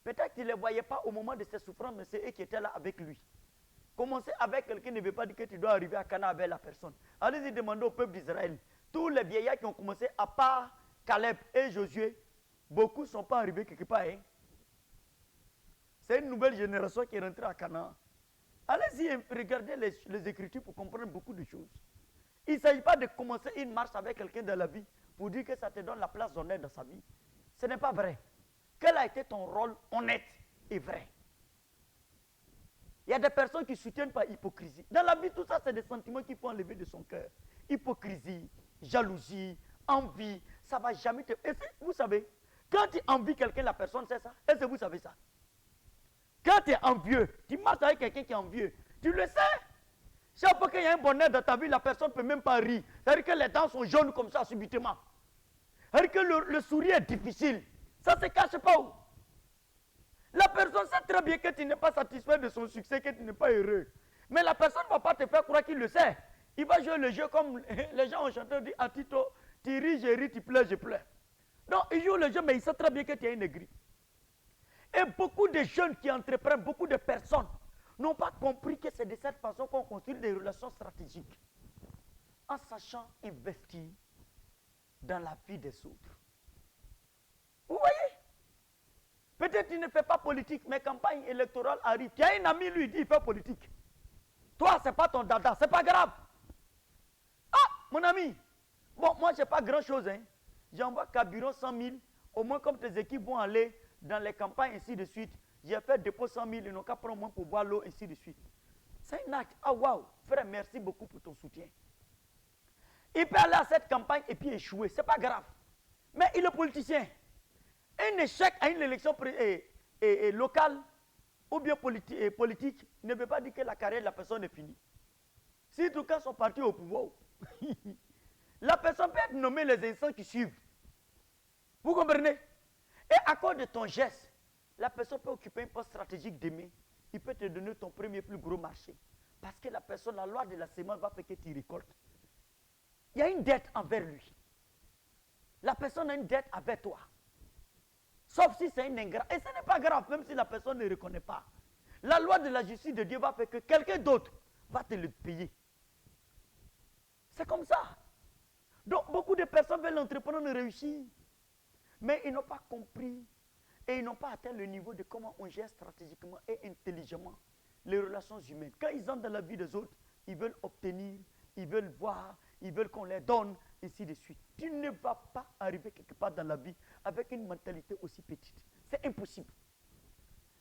Peut-être qu'ils ne les voyaient pas au moment de ses souffrances, mais c'est eux qui étaient là avec lui. Commencer avec quelqu'un ne veut pas dire que tu dois arriver à Cana avec la personne. Allez-y demander au peuple d'Israël. Tous les vieillards qui ont commencé, à part Caleb et Josué, beaucoup ne sont pas arrivés quelque part. Hein? C'est une nouvelle génération qui est rentrée à Canaan. Allez-y regardez les Écritures pour comprendre beaucoup de choses. Il ne s'agit pas de commencer une marche avec quelqu'un dans la vie pour dire que ça te donne la place d'honneur dans sa vie. Ce n'est pas vrai. Quel a été ton rôle honnête et vrai? Il y a des personnes qui soutiennent par hypocrisie. Dans la vie, tout ça, c'est des sentiments qu'il faut enlever de son cœur. Hypocrisie, jalousie, envie, ça ne va jamais te... Et vous savez, quand tu envies quelqu'un, la personne sait ça. Est-ce que vous savez ça? Quand tu es envieux, tu marches avec quelqu'un qui est envieux, tu le sais. Chaque fois qu'il y a un bonheur dans ta vie, la personne ne peut même pas rire. C'est-à-dire que les dents sont jaunes comme ça, subitement. C'est-à-dire que le sourire est difficile. Ça ne se cache pas où. La personne sait très bien que tu n'es pas satisfait de son succès, que tu n'es pas heureux. Mais la personne ne va pas te faire croire qu'il le sait. Il va jouer le jeu comme les gens ont chanté, on dit, à Tito, tu ris, je ris, tu pleures, je pleure. Non, il joue le jeu, mais il sait très bien que tu es une aigri. Et beaucoup de jeunes qui entreprennent, beaucoup de personnes, n'ont pas compris que c'est de cette façon qu'on construit des relations stratégiques. En sachant investir dans la vie des autres. Vous voyez? Peut-être tu ne fais pas politique, mais campagne électorale arrive. Tu as un ami, lui, dit il fait politique. Toi, ce n'est pas ton dada, ce n'est pas grave. Ah, mon ami, Bon, moi, je n'ai pas grand-chose. Hein. J'envoie carburant 100 000. Au moins, comme tes équipes vont aller dans les campagnes, ainsi de suite. J'ai fait dépôt 100 000. Ils n'ont qu'à prendre moins pour boire l'eau, ainsi de suite. C'est un acte. Ah, waouh. Frère, merci beaucoup pour ton soutien. Il peut aller à cette campagne et puis échouer. Ce n'est pas grave. Mais il est politicien. Un échec à une élection locale ou bien politique ne veut pas dire que la carrière de la personne est finie. Si tout cas son parti est au pouvoir, la personne peut être nommée les instants qui suivent. Vous comprenez? Et à cause de ton geste, la personne peut occuper un poste stratégique demain. Il peut te donner ton premier plus gros marché. Parce que la personne, la loi de la semence va faire que tu récoltes. Il y a une dette envers lui. La personne a une dette avec toi. Sauf si c'est un ingrat. Et ce n'est pas grave, même si la personne ne reconnaît pas. La loi de la justice de Dieu va faire que quelqu'un d'autre va te le payer. C'est comme ça. Donc, beaucoup de personnes veulent entreprendre réussir. Mais ils n'ont pas compris et ils n'ont pas atteint le niveau de comment on gère stratégiquement et intelligemment les relations humaines. Quand ils entrent dans la vie des autres, ils veulent obtenir, ils veulent voir, ils veulent qu'on les donne, ainsi de suite. Tu ne vas pas arriver quelque part dans la vie avec une mentalité aussi petite. C'est impossible.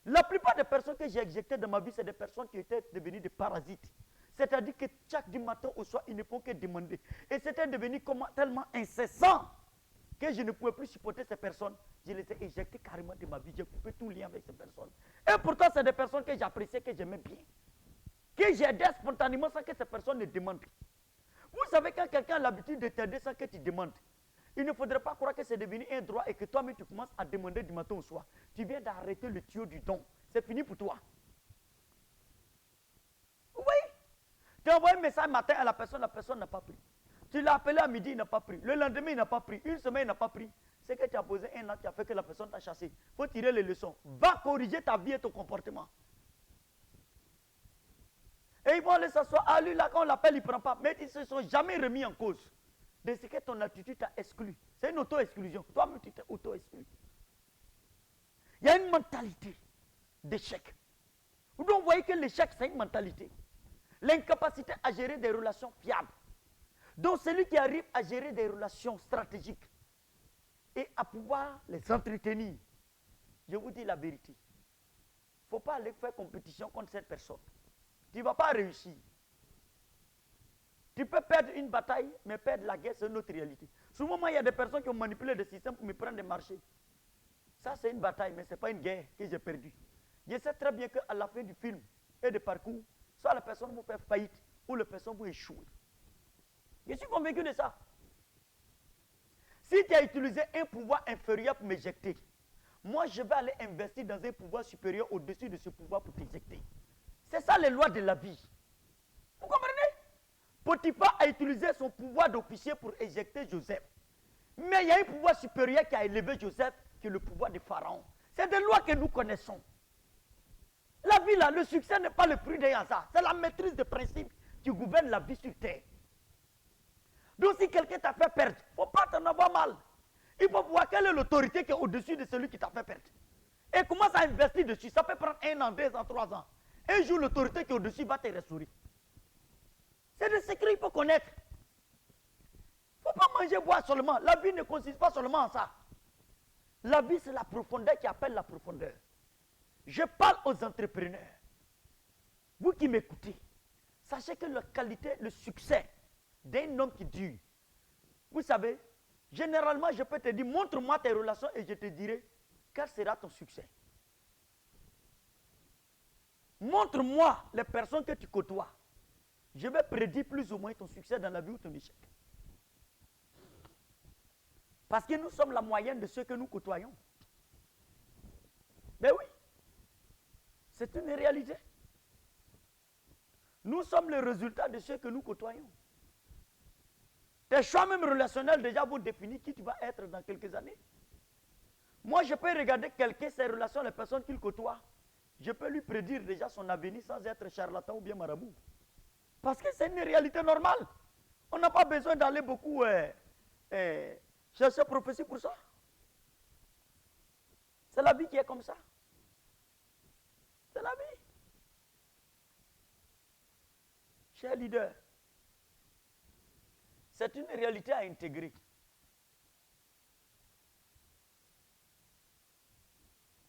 La plupart des personnes que j'ai éjectées dans ma vie, c'est des personnes qui étaient devenues des parasites. C'est-à-dire que chaque du matin au soir, ils ne font que demander. Et c'était devenu tellement incessant que je ne pouvais plus supporter ces personnes. Je les ai éjectées carrément de ma vie. J'ai coupé tout lien avec ces personnes. Et pourtant, c'est des personnes que j'appréciais, que j'aimais bien. Que j'aidais spontanément sans que ces personnes ne demandent. Vous savez, quand quelqu'un a l'habitude de t'aider sans que tu demandes, il ne faudrait pas croire que c'est devenu un droit et que toi-même tu commences à demander du matin au soir. Tu viens d'arrêter le tuyau du don. C'est fini pour toi. Oui. Tu as envoyé un message matin à la personne n'a pas pris. Tu l'as appelé à midi, il n'a pas pris. Le lendemain, il n'a pas pris. Une semaine, il n'a pas pris. C'est que tu as posé un acte qui a fait que la personne t'a chassé. Il faut tirer les leçons. Va corriger ta vie et ton comportement. Et ils vont aller s'asseoir. Ah, lui, là, quand on l'appelle, il ne prend pas. Mais ils ne se sont jamais remis en cause de ce que ton attitude t'a exclu. C'est une auto-exclusion. Toi-même, tu t'es auto-exclu. Il y a une mentalité d'échec. Donc, vous voyez que l'échec, c'est une mentalité. L'incapacité à gérer des relations fiables. Donc, celui qui arrive à gérer des relations stratégiques et à pouvoir les entretenir, je vous dis la vérité. Il ne faut pas aller faire compétition contre cette personne. Tu ne vas pas réussir. Tu peux perdre une bataille, mais perdre la guerre, c'est une autre réalité. Souvent, moi, il y a des personnes qui ont manipulé des systèmes pour me prendre des marchés. Ça, c'est une bataille, mais ce n'est pas une guerre que j'ai perdue. Je sais très bien qu'à la fin du film et du parcours, soit la personne vous fait faillite, ou la personne vous échoue. Je suis convaincu de ça. Si tu as utilisé un pouvoir inférieur pour m'éjecter, moi, je vais aller investir dans un pouvoir supérieur au-dessus de ce pouvoir pour t'éjecter. C'est ça les lois de la vie. Vous comprenez? Potiphar a utilisé son pouvoir d'officier pour éjecter Joseph. Mais il y a un pouvoir supérieur qui a élevé Joseph, qui est le pouvoir de Pharaon. C'est des lois que nous connaissons. La vie, là, le succès n'est pas le fruit d'un hasard. C'est la maîtrise des principes qui gouvernent la vie sur terre. Donc si quelqu'un t'a fait perdre, il ne faut pas t'en avoir mal. Il faut voir quelle est l'autorité qui est au-dessus de celui qui t'a fait perdre. Et commence à investir dessus. Ça peut prendre 1 an, 2 ans, 3 ans. Un jour, l'autorité qui est au-dessus va te restaurer. C'est des secrets qu'il faut connaître. Il ne faut pas manger, boire seulement. La vie ne consiste pas seulement en ça. La vie, c'est la profondeur qui appelle la profondeur. Je parle aux entrepreneurs. Vous qui m'écoutez, sachez que la qualité, le succès d'un homme qui dure, vous savez, généralement, je peux te dire, montre-moi tes relations et je te dirai quel sera ton succès. Montre-moi les personnes que tu côtoies. Je vais prédire plus ou moins ton succès dans la vie ou ton échec. Parce que nous sommes la moyenne de ceux que nous côtoyons. Ben oui, c'est une réalité. Nous sommes le résultat de ceux que nous côtoyons. Tes choix même relationnels déjà vont définir qui tu vas être dans quelques années. Moi, je peux regarder quelqu'un, ses relations, les personnes qu'il côtoie. Je peux lui prédire déjà son avenir sans être charlatan ou bien marabout. Parce que c'est une réalité normale. On n'a pas besoin d'aller beaucoup chercher prophétie pour ça. C'est la vie qui est comme ça. C'est la vie. Chers leaders, C'est une réalité à intégrer.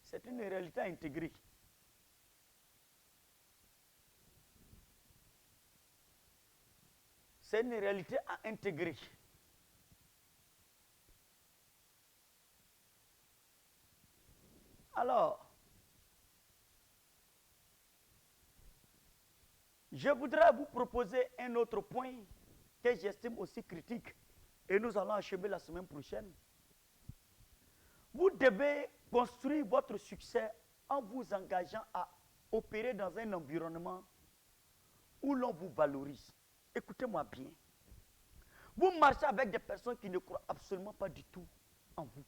C'est une réalité à intégrer. C'est une réalité à intégrer. Alors, je voudrais vous proposer un autre point que j'estime aussi critique et nous allons achever la semaine prochaine. Vous devez construire votre succès en vous engageant à opérer dans un environnement où l'on vous valorise. Écoutez-moi bien. Vous marchez avec des personnes qui ne croient absolument pas du tout en vous.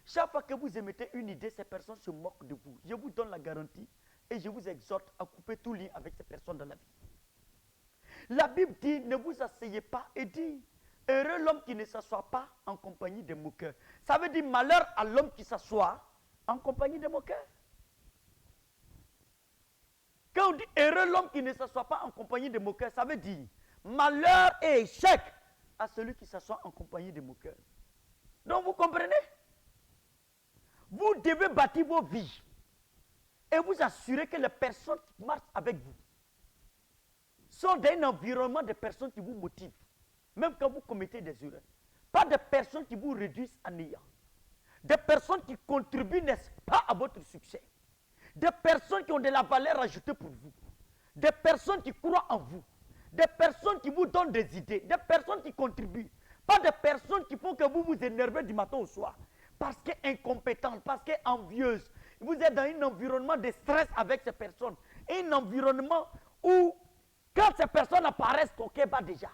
Chaque fois que vous émettez une idée, ces personnes se moquent de vous. Je vous donne la garantie et je vous exhorte à couper tout lien avec ces personnes dans la vie. La Bible dit, ne vous asseyez pas et dit, heureux l'homme qui ne s'assoit pas en compagnie des moqueurs. Ça veut dire malheur à l'homme qui s'assoit en compagnie des moqueurs. Quand on dit heureux l'homme qui ne s'assoit pas en compagnie des moqueurs, ça veut dire malheur et échec à celui qui s'assoit en compagnie des moqueurs. Donc vous comprenez? Vous devez bâtir vos vies et vous assurer que les personnes qui marchent avec vous sont dans un environnement de personnes qui vous motivent, même quand vous commettez des erreurs. Pas de personnes qui vous réduisent à néant. Des personnes qui contribuent, n'est-ce pas, à votre succès. Des personnes qui ont de la valeur ajoutée pour vous. Des personnes qui croient en vous. Des personnes qui vous donnent des idées. Des personnes qui contribuent. Pas des personnes qui font que vous vous énervez du matin au soir. Parce qu'incompétentes, parce qu'envieuses. Vous êtes dans un environnement de stress avec ces personnes. Un environnement où, quand ces personnes apparaissent, ton cœur bat déjà.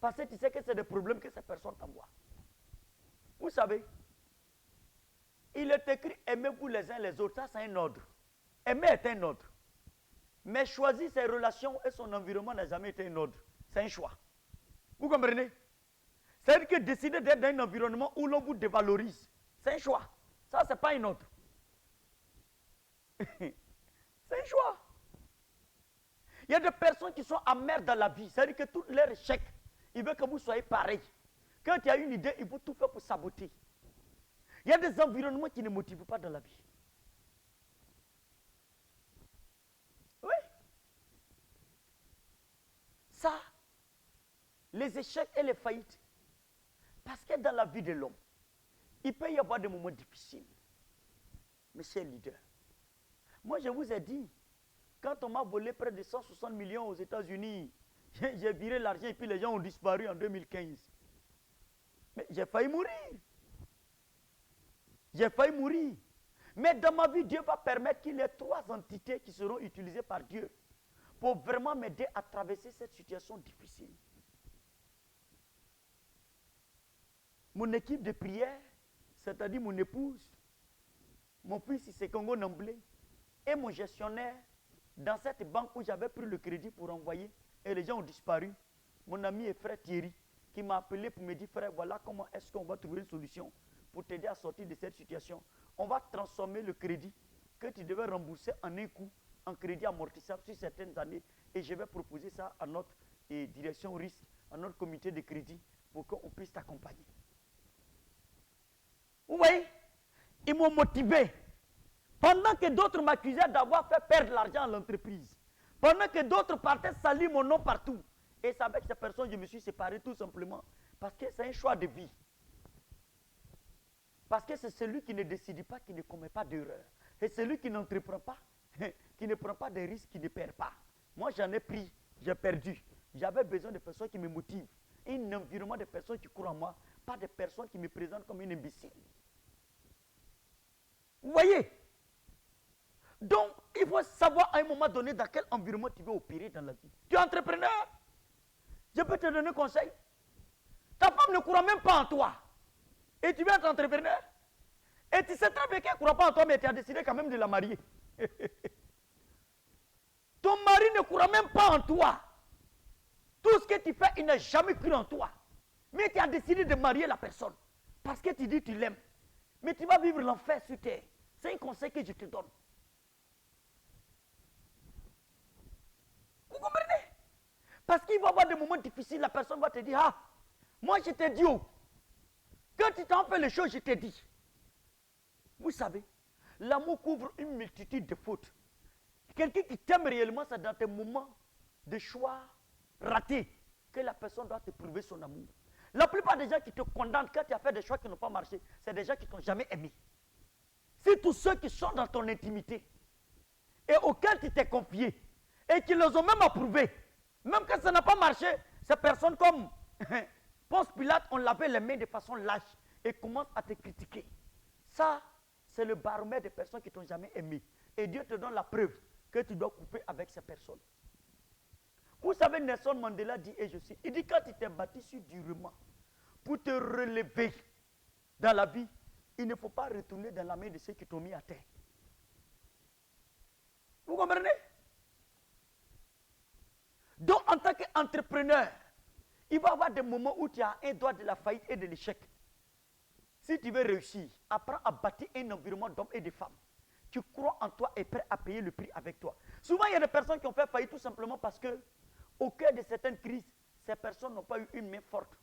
Parce que tu sais que c'est des problèmes que ces personnes t'envoient. Vous savez, il est écrit aimez-vous les uns les autres. Ça, c'est un ordre. Aimer est un ordre. Mais choisir ses relations et son environnement n'a jamais été un ordre. C'est un choix. Vous comprenez? C'est-à-dire que décider d'être dans un environnement où l'on vous dévalorise, c'est un choix. Ça, ce n'est pas un ordre. C'est un choix. Il y a des personnes qui sont amères dans la vie. C'est-à-dire que tous leurs échecs, ils veulent que vous soyez pareil. Quand il y a une idée, ils vont tout faire pour saboter. Il y a des environnements qui ne motivent pas dans la vie. Oui. Ça, les échecs et les faillites. Parce que dans la vie de l'homme, il peut y avoir des moments difficiles. Monsieur le leader, moi je vous ai dit, quand on m'a volé près de 160 millions aux États-Unis, j'ai viré l'argent et puis les gens ont disparu en 2015. Mais j'ai failli mourir. J'ai failli mourir. Mais dans ma vie, Dieu va permettre qu'il y ait 3 entités qui seront utilisées par Dieu pour vraiment m'aider à traverser cette situation difficile. Mon équipe de prière, c'est-à-dire mon épouse, mon fils c'est Congo Namblé, et mon gestionnaire dans cette banque où j'avais pris le crédit pour envoyer et les gens ont disparu. Mon ami et frère Thierry qui m'a appelé pour me dire frère, voilà comment est-ce qu'on va trouver une solution pour t'aider à sortir de cette situation. On va transformer le crédit que tu devais rembourser en un coup en crédit amortissable sur certaines années et je vais proposer ça à notre direction risque, à notre comité de crédit pour qu'on puisse t'accompagner. Vous voyez, ils m'ont motivé. Pendant que d'autres m'accusaient d'avoir fait perdre l'argent à l'entreprise. Pendant que d'autres partaient salir mon nom partout. Et c'est avec ces personnes que je me suis séparé tout simplement. Parce que c'est un choix de vie. Parce que c'est celui qui ne décide pas, qui ne commet pas d'erreur. Et celui qui n'entreprend pas, qui ne prend pas de risques, qui ne perd pas. Moi j'en ai pris, j'ai perdu. J'avais besoin de personnes qui me motivent. Un environnement de personnes qui croient en moi. Pas de personnes qui me présentent comme une imbécile. Vous voyez? Donc, il faut savoir à un moment donné dans quel environnement tu veux opérer dans la vie. Tu es entrepreneur. Je peux te donner un conseil. Ta femme ne croit même pas en toi. Et tu veux être entrepreneur. Et tu sais très bien qu'elle ne croit pas en toi, mais tu as décidé quand même de la marier. Ton mari ne croit même pas en toi. Tout ce que tu fais, il n'a jamais cru en toi. Mais tu as décidé de marier la personne. Parce que tu dis que tu l'aimes. Mais tu vas vivre l'enfer sur terre. C'est un conseil que je te donne. Vous comprenez? Parce qu'il va y avoir des moments difficiles, la personne va te dire, ah, Moi, je t'ai dit, oh, quand tu t'en fais les choses, je t'ai dit. Vous savez, l'amour couvre une multitude de fautes. Quelqu'un qui t'aime réellement, c'est dans tes moments de choix ratés que la personne doit te prouver son amour. La plupart des gens qui te condamnent quand tu as fait des choix qui n'ont pas marché, c'est des gens qui ne t'ont jamais aimé. C'est tous ceux qui sont dans ton intimité et auxquels tu t'es confié et qui les ont même approuvés. Même quand ça n'a pas marché, ces personnes comme Ponce Pilate ont lavé les mains de façon lâche et commencent à te critiquer. Ça, c'est le baromètre des personnes qui ne t'ont jamais aimé. Et Dieu te donne la preuve que tu dois couper avec ces personnes. Vous savez, Nelson Mandela dit, et je cite, il dit quand tu t'es battu sur durement pour te relever dans la vie, il ne faut pas retourner dans la main de ceux qui t'ont mis à terre. Vous comprenez? Donc, en tant qu'entrepreneur, il va y avoir des moments où tu as un doigt de la faillite et de l'échec. Si tu veux réussir, apprends à bâtir un environnement d'hommes et de femmes. Tu crois en toi et prêt à payer le prix avec toi. Souvent, il y a des personnes qui ont fait faillite tout simplement parce que, au cœur de certaines crises, ces personnes n'ont pas eu une main forte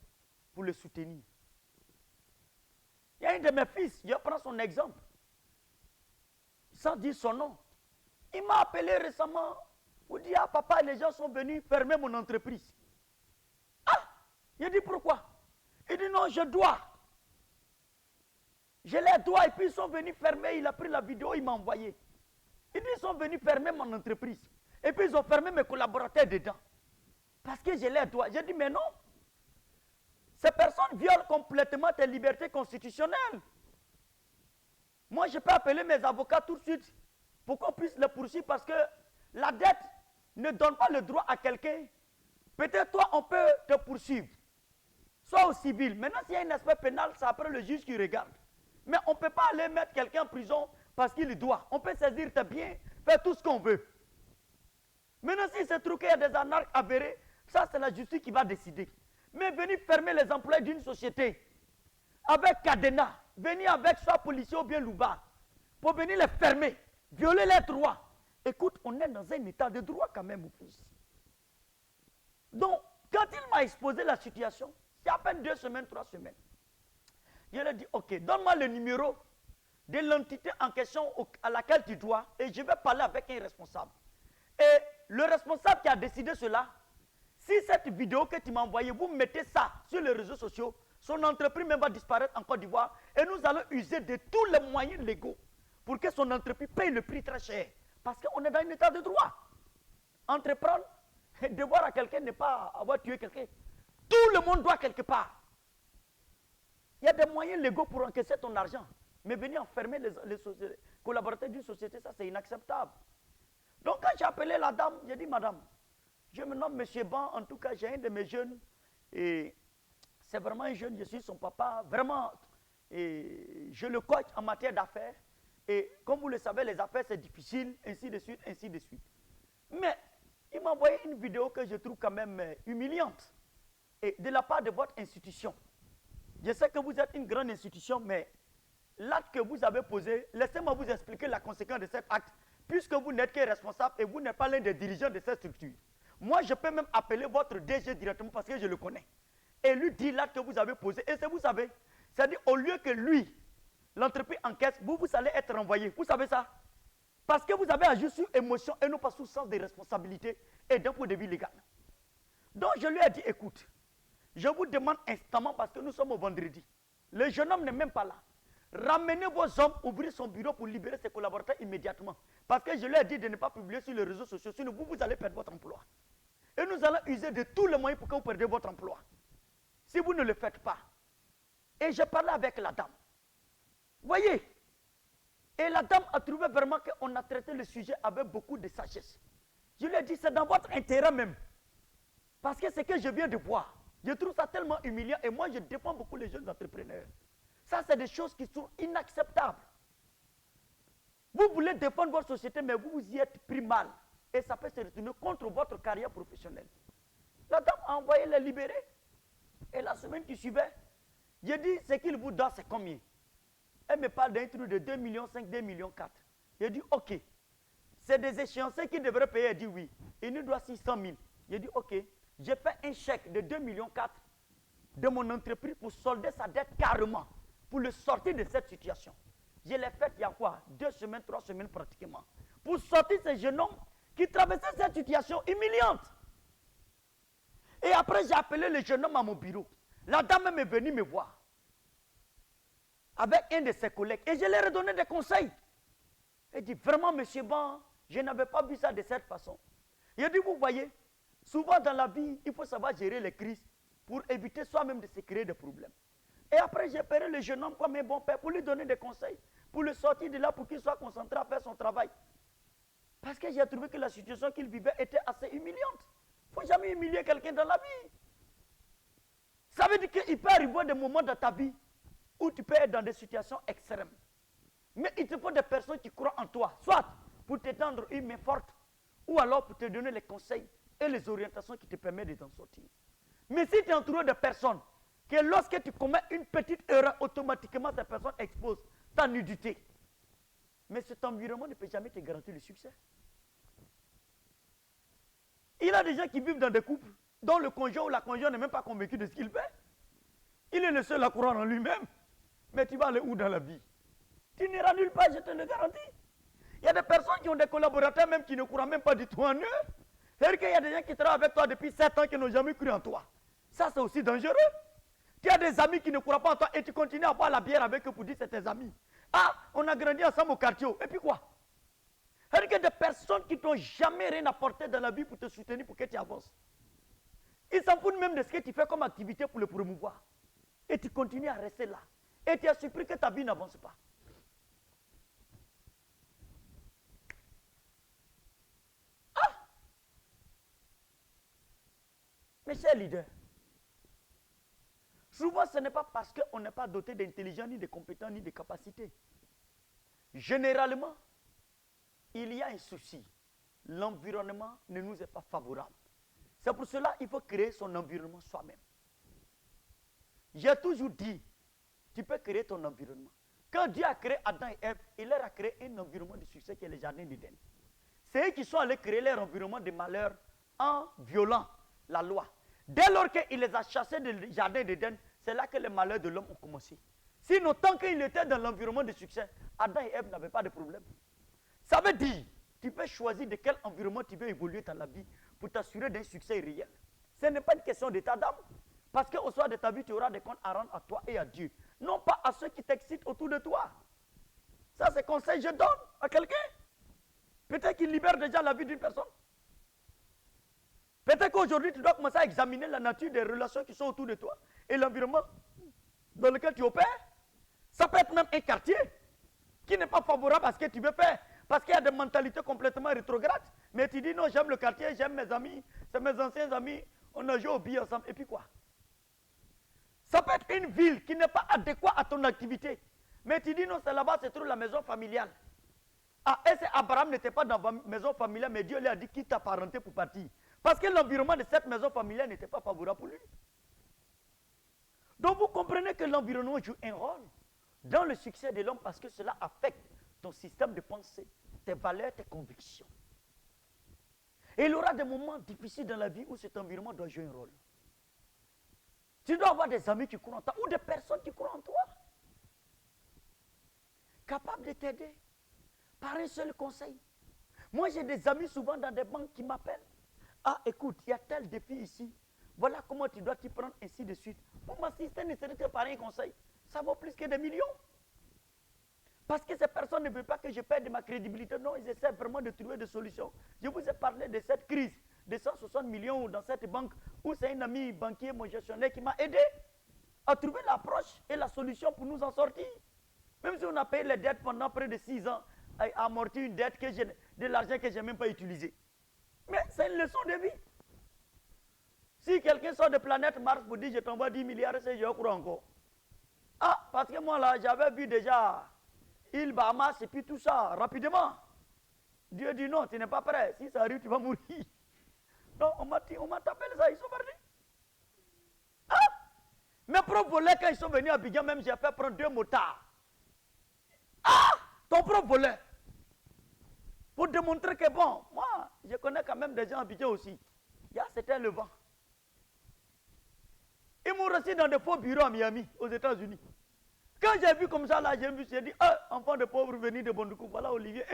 pour le soutenir. Il y a un de mes fils, je prends son exemple, sans dire son nom. Il m'a appelé récemment pour dire, ah papa, les gens sont venus fermer mon entreprise. Ah, il dit pourquoi? Il dit non, je dois. Je les dois et puis ils sont venus fermer, il a pris la vidéo, il m'a envoyé. Il dit ils sont venus fermer mon entreprise. Et puis ils ont fermé mes collaborateurs dedans. Parce que je les dois. J'ai dit mais non. Ces personnes violent complètement tes libertés constitutionnelles. Moi je peux appeler mes avocats tout de suite pour qu'on puisse les poursuivre parce que la dette ne donne pas le droit à quelqu'un. Peut-être toi on peut te poursuivre. Soit au civil. Maintenant s'il y a un aspect pénal, c'est après le juge qui regarde. Mais on ne peut pas aller mettre quelqu'un en prison parce qu'il doit. On peut saisir tes biens, faire tout ce qu'on veut. Maintenant, s'il se trouve qu'il y a des anarques avérés, ça c'est la justice qui va décider. Mais venir fermer les emplois d'une société avec cadenas, venir avec soit policier ou bien louba, pour venir les fermer, violer les droits. Écoute, on est dans un état de droit quand même, mon fils. Donc, quand il m'a exposé la situation, c'est à peine 2 semaines, 3 semaines. Je lui ai dit, ok, donne-moi le numéro de l'entité en question à laquelle tu dois et je vais parler avec un responsable. Et le responsable qui a décidé cela, si cette vidéo que tu m'as envoyée, vous mettez ça sur les réseaux sociaux, son entreprise même va disparaître en Côte d'Ivoire et nous allons user de tous les moyens légaux pour que son entreprise paye le prix très cher. Parce qu'on est dans un état de droit. Entreprendre et devoir à quelqu'un n'est pas avoir tué quelqu'un. Tout le monde doit quelque part. Il y a des moyens légaux pour encaisser ton argent. Mais venir enfermer les collaborateurs d'une société, ça c'est inacceptable. Donc quand j'ai appelé la dame, j'ai dit, madame, je me nomme M. Ban, en tout cas j'ai un de mes jeunes, et c'est vraiment un jeune, je suis son papa, vraiment, et je le coach en matière d'affaires, et comme vous le savez, les affaires c'est difficile, ainsi de suite, ainsi de suite. Mais il m'a envoyé une vidéo que je trouve quand même humiliante, et de la part de votre institution. Je sais que vous êtes une grande institution, mais l'acte que vous avez posé, laissez-moi vous expliquer la conséquence de cet acte, puisque vous n'êtes que responsable et vous n'êtes pas l'un des dirigeants de cette structure. Moi, je peux même appeler votre DG directement parce que je le connais. Et lui dire l'acte que vous avez posé. Et vous savez, c'est-à-dire au lieu que lui, l'entreprise encaisse, vous allez être renvoyé. Vous savez ça? Parce que vous avez agi sur émotion et non pas sous sens de responsabilité et d'un point de vue légal. Donc je lui ai dit, écoute, je vous demande instamment parce que nous sommes au vendredi. Le jeune homme n'est même pas là. Ramenez vos hommes, ouvrez son bureau pour libérer ses collaborateurs immédiatement. Parce que je lui ai dit de ne pas publier sur les réseaux sociaux, sinon vous allez perdre votre emploi. Et nous allons user de tous les moyens pour que vous perdiez votre emploi. Si vous ne le faites pas. Et j'ai parlé avec la dame. Voyez. Et la dame a trouvé vraiment qu'on a traité le sujet avec beaucoup de sagesse. Je lui ai dit, c'est dans votre intérêt même. Parce que c'est que je viens de voir. Je trouve ça tellement humiliant et moi je défends beaucoup les jeunes entrepreneurs. Ça c'est des choses qui sont inacceptables. Vous voulez défendre votre société mais vous y êtes pris mal. Et ça peut se retourner contre votre carrière professionnelle. La dame a envoyé les libérer. Et la semaine qui suivait, j'ai dit ce qu'il vous doit c'est combien? Elle me parle d'un truc de 2,5 millions, 2,4 millions. J'ai dit ok. C'est des échéanciers qui devraient payer. Elle dit oui. Il nous doit 600 000. J'ai dit ok. J'ai fait un chèque de 2,4 millions de mon entreprise pour solder sa dette carrément, pour le sortir de cette situation. Je l'ai fait il y a quoi? 2 semaines, 3 semaines pratiquement. Pour sortir ce jeune homme qui traversait cette situation humiliante. Et après, j'ai appelé le jeune homme à mon bureau. La dame est venue me voir avec un de ses collègues et je lui ai redonné des conseils. Elle dit, vraiment, monsieur Ban, je n'avais pas vu ça de cette façon. Il a dit, vous voyez, souvent dans la vie, il faut savoir gérer les crises pour éviter soi-même de se créer des problèmes. Et après, j'ai appelé le jeune homme comme un bon père pour lui donner des conseils, pour le sortir de là, pour qu'il soit concentré à faire son travail. Parce que j'ai trouvé que la situation qu'il vivait était assez humiliante. Il ne faut jamais humilier quelqu'un dans la vie. Ça veut dire qu'il peut arriver des moments dans ta vie où tu peux être dans des situations extrêmes. Mais il te faut des personnes qui croient en toi, soit pour te tendre une main forte, ou alors pour te donner les conseils et les orientations qui te permettent de t'en sortir. Mais si tu es entouré de personnes, que lorsque tu commets une petite erreur, automatiquement cette personne expose ta nudité. Mais cet environnement ne peut jamais te garantir le succès. Il y a des gens qui vivent dans des couples dont le conjoint ou la conjointe n'est même pas convaincu de ce qu'il fait. Il est le seul à croire en lui-même. Mais tu vas aller où dans la vie? Tu n'iras nulle part, je te le garantis. Il y a des personnes qui ont des collaborateurs même qui ne croient même pas du tout en eux. C'est-à-dire qu'il y a des gens qui travaillent avec toi depuis 7 ans qui n'ont jamais cru en toi. Ça, c'est aussi dangereux. Tu as des amis qui ne croient pas en toi et tu continues à boire la bière avec eux pour dire que c'est tes amis. Ah, on a grandi ensemble au quartier. Et puis quoi? C'est-à-dire qu'il y a des personnes qui t'ont jamais rien apporté dans la vie pour te soutenir, pour que tu avances. Ils s'en foutent même de ce que tu fais comme activité pour le promouvoir. Et tu continues à rester là. Et tu as surpris que ta vie n'avance pas. Ah! Mes chers leaders, souvent ce n'est pas parce qu'on n'est pas doté d'intelligence, ni de compétences, ni de capacités. Généralement, il y a un souci. L'environnement ne nous est pas favorable. C'est pour cela qu'il faut créer son environnement soi-même. J'ai toujours dit, tu peux créer ton environnement. Quand Dieu a créé Adam et Ève, il leur a créé un environnement de succès qui est le jardin d'Éden. C'est eux qui sont allés créer leur environnement de malheur en violant la loi. Dès lors qu'il les a chassés du jardin d'Éden, c'est là que les malheurs de l'homme ont commencé. Sinon, tant qu'il était dans l'environnement de succès, Adam et Ève n'avaient pas de problème. Ça veut dire, tu peux choisir de quel environnement tu veux évoluer dans la vie pour t'assurer d'un succès réel. Ce n'est pas une question d'état d'âme. Parce qu'au soir de ta vie, tu auras des comptes à rendre à toi et à Dieu. Non pas à ceux qui t'excitent autour de toi. Ça, c'est conseil que je donne à quelqu'un. Peut-être qu'il libère déjà la vie d'une personne. Peut-être qu'aujourd'hui, tu dois commencer à examiner la nature des relations qui sont autour de toi et l'environnement dans lequel tu opères. Ça peut être même un quartier qui n'est pas favorable à ce que tu veux faire. Parce qu'il y a des mentalités complètement rétrogrades. Mais tu dis non, j'aime le quartier, j'aime mes amis, c'est mes anciens amis, on a joué au billet ensemble. Et puis quoi? Ça peut être une ville qui n'est pas adéquate à ton activité. Mais tu dis non, c'est là-bas, c'est trouve la maison familiale. Ah, et c'est Abraham n'était pas dans la maison familiale, mais Dieu lui a dit quitte ta parenté pour partir. Parce que l'environnement de cette maison familiale n'était pas favorable pour lui. Donc vous comprenez que l'environnement joue un rôle dans le succès de l'homme parce que cela affecte ton système de pensée, tes valeurs, tes convictions. Et il y aura des moments difficiles dans la vie où cet environnement doit jouer un rôle. Tu dois avoir des amis qui croient en toi ou des personnes qui croient en toi. Capables de t'aider par un seul conseil. Moi, j'ai des amis souvent dans des banques qui m'appellent. Ah, écoute, il y a tel défi ici. Voilà comment tu dois t'y prendre, ainsi de suite. Pour m'assister, ne serait-ce que par un conseil. Ça vaut plus que des millions. Parce que ces personnes ne veulent pas que je perde ma crédibilité. Non, ils essaient vraiment de trouver des solutions. Je vous ai parlé de cette crise de 160 millions dans cette banque où c'est un ami banquier, mon gestionnaire, qui m'a aidé à trouver l'approche et la solution pour nous en sortir. Même si on a payé les dettes pendant près de 6 ans, à amortir une dette, de l'argent que je n'ai même pas utilisé. Mais c'est une leçon de vie. Si quelqu'un sort de planète Mars pour dire je t'envoie 10 milliards, c'est je crois encore. Ah, parce que moi là, j'avais vu déjà île Bahamas et puis tout ça, rapidement. Dieu dit non, tu n'es pas prêt. Si ça arrive, tu vas mourir. Non, on m'a tapé ça, ils sont partis. Ah! Mes propres volets, quand ils sont venus à Abidjan, même j'ai fait prendre 2 motards. Ah! Ton propre volet. Pour démontrer que bon, moi, je connais quand même des gens à Abidjan aussi. C'était le vent. Ils m'ont reçu dans des faux bureaux à Miami, aux États-Unis. Quand j'ai vu comme ça, là, j'ai dit, enfant de pauvre, venir de Bondoukou, voilà Olivier.